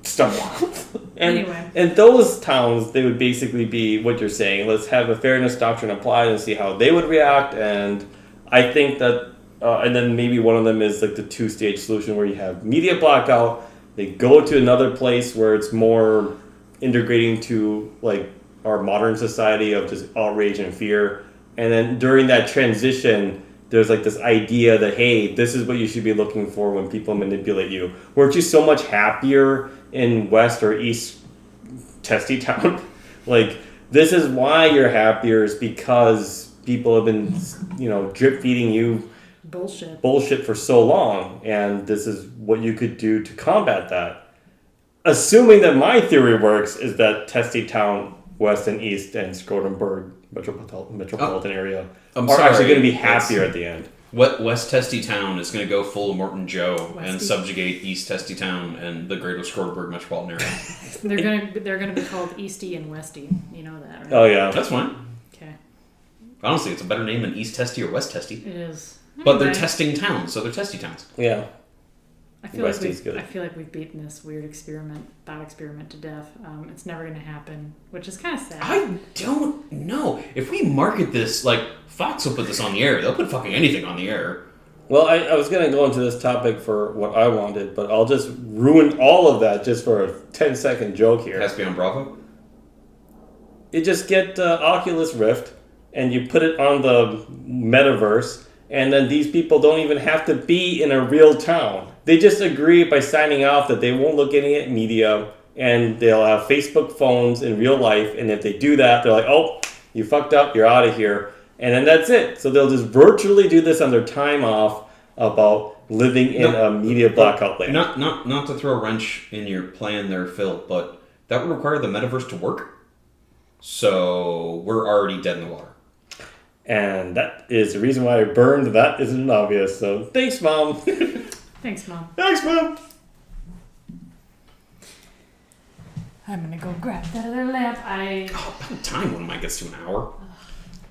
Stuff. And Anyway. in those towns, they would basically be what you're saying. Let's have a fairness doctrine applied and see how they would react. And I think that, and then maybe one of them is like the 2-stage solution where you have media blackout. They go to another place where it's more integrating to like our modern society of just outrage and fear. And then during that transition, there's like this idea that, hey, this is what you should be looking for when people manipulate you. Weren't you so much happier in West or East Testy Town? Like, this is why you're happier, is because people have been, drip feeding you bullshit for so long, and this is what you could do to combat that. Assuming that my theory works, is that Testy Town, West and East, and Scrodenberg metropolitan area I'm are sorry, actually going to be that's- happier at the end. West Testy Town is going to go full of Morton Joe and Westy. subjugate East Testy Town and the Greater Scourgeburg metropolitan area. They're gonna be called Easty and Westy. You know that, right? Oh yeah. That's fine. Okay. Honestly, it's a better name than East Testy or West Testy. It is. But they're Anyway, testing towns, so they're Testy Towns. Yeah. I feel like Westy's good. we've beaten this weird thought experiment to death. It's never gonna happen, which is kind of sad. I don't know. If we market this, like, Fox will put this on the air. They'll put fucking anything on the air. Well, I was going to go into this topic for what I wanted, but I'll just ruin all of that just for a 10-second joke It here. has to be on Bravo. You just get Oculus Rift, and you put it on the metaverse, and then these people don't even have to be in a real town. They just agree by signing off that they won't look any at media, and they'll have Facebook phones in real life, and if they do that, they're like, oh, you fucked up, you're out of here. And then that's it. So they'll just virtually do this on their time off about living in a media blackout land. Not to throw a wrench in your plan there, Phil, but that would require the metaverse to work. So we're already dead in the water. And that is the reason why I burned that isn't obvious. So thanks, Mom. Thanks, Mom. Thanks, Mom. I'm gonna go grab that other lamp. About time one of mine gets to an hour.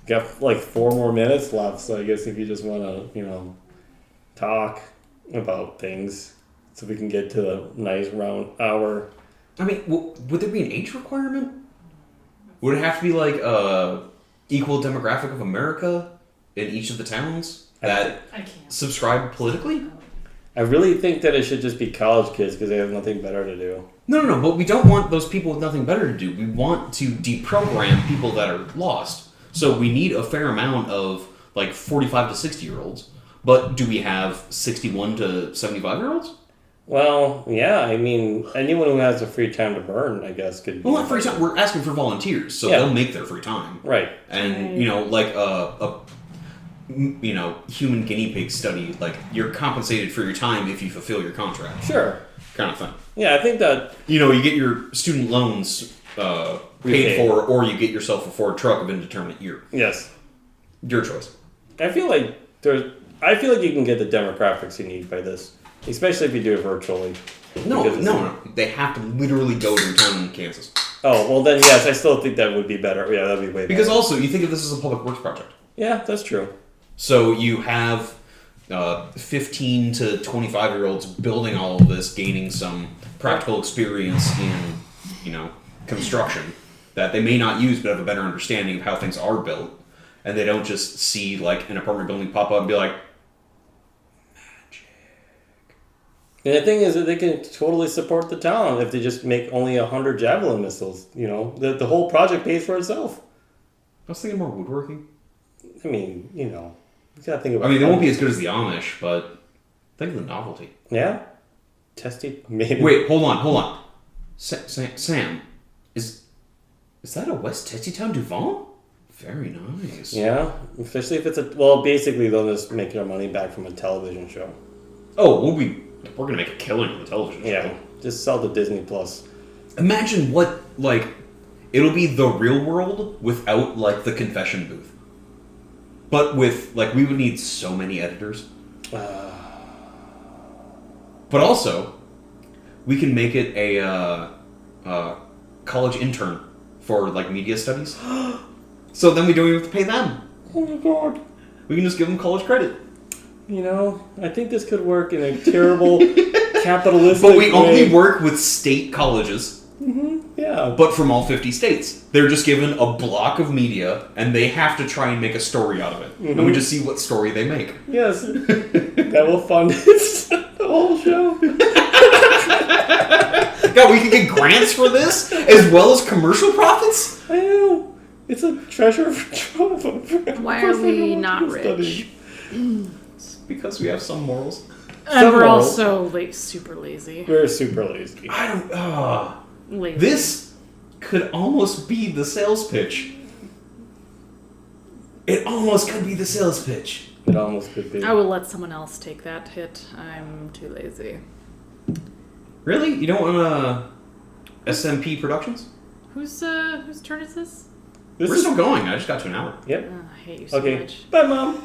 Got like 4 more minutes left, so I guess if you just want to, talk about things, so we can get to the nice round hour. I mean, would there be an age requirement? Would it have to be like equal demographic of America in each of the towns that I can't. subscribe politically? I really think that it should just be college kids because they have nothing better to do. No, but we don't want those people with nothing better to do. We want to deprogram people that are lost. So we need a fair amount of like 45 to 60 year olds. But do we have 61 to 75 year olds? Well, yeah, I mean, anyone who has a free time to burn, I guess, could be. Well, not free time. We're asking for volunteers, so Yeah. they'll make their free time. Right. And, like a human guinea pig study, like you're compensated for your time if you fulfill your contract. Sure. Kind of thing. Yeah, I think that. You get your student loans paid Repaid. for, or you get yourself a Ford truck of indeterminate year. Yes. Your choice. I feel like you can get the demographics you need by this, especially if you do it virtually. No. Because They have to literally go to a town in Kansas. Oh, well then, yes, I still think that would be better. Yeah, that'd be way better. Because also, you think of this as a public works project. Yeah, that's true. So you have 15 to 25-year-olds building all of this, gaining some practical experience in, construction that they may not use but have a better understanding of how things are built. And they don't just see, like, an apartment building pop up and be like, And the thing is that they can totally support the town if they just make only 100 Javelin missiles. The whole project pays for itself. I was thinking more woodworking. I mean, you gotta think about. I mean, they won't be as good as the Amish, but think of the novelty. Yeah. Testy, maybe. Wait, hold on. Sam, is that a West Testy Town Duvant? Very nice. Yeah, especially if it's basically they'll just make their money back from a television show. Oh, we're gonna make a killing on the television show. Yeah, just sell to Disney Plus. Imagine what, it'll be the real world without, the confession booth. But with, we would need so many editors. But also, we can make it a college intern for, media studies. So then we don't even have to pay them. Oh my god. We can just give them college credit. I think this could work in a terrible capitalistic But we only way. work with state colleges. Yeah. But from all 50 states. They're just given a block of media, and they have to try and make a story out of it. And we just see what story they make. Yes. That will fund the whole show. God, we can get grants for this, as well as commercial profits? I know. It's a treasure trove. Why are we not rich? Because we have some morals. And we're also super lazy. We're super lazy. I don't... Lazy. This could almost be the sales pitch. It almost could be the sales pitch. It almost could be. I will let someone else take that hit. I'm too lazy. Really? You don't want SMP Productions? Whose turn is this? We're still going. I just got to an hour. Yep. I hate you so Okay. much. Bye, Mom.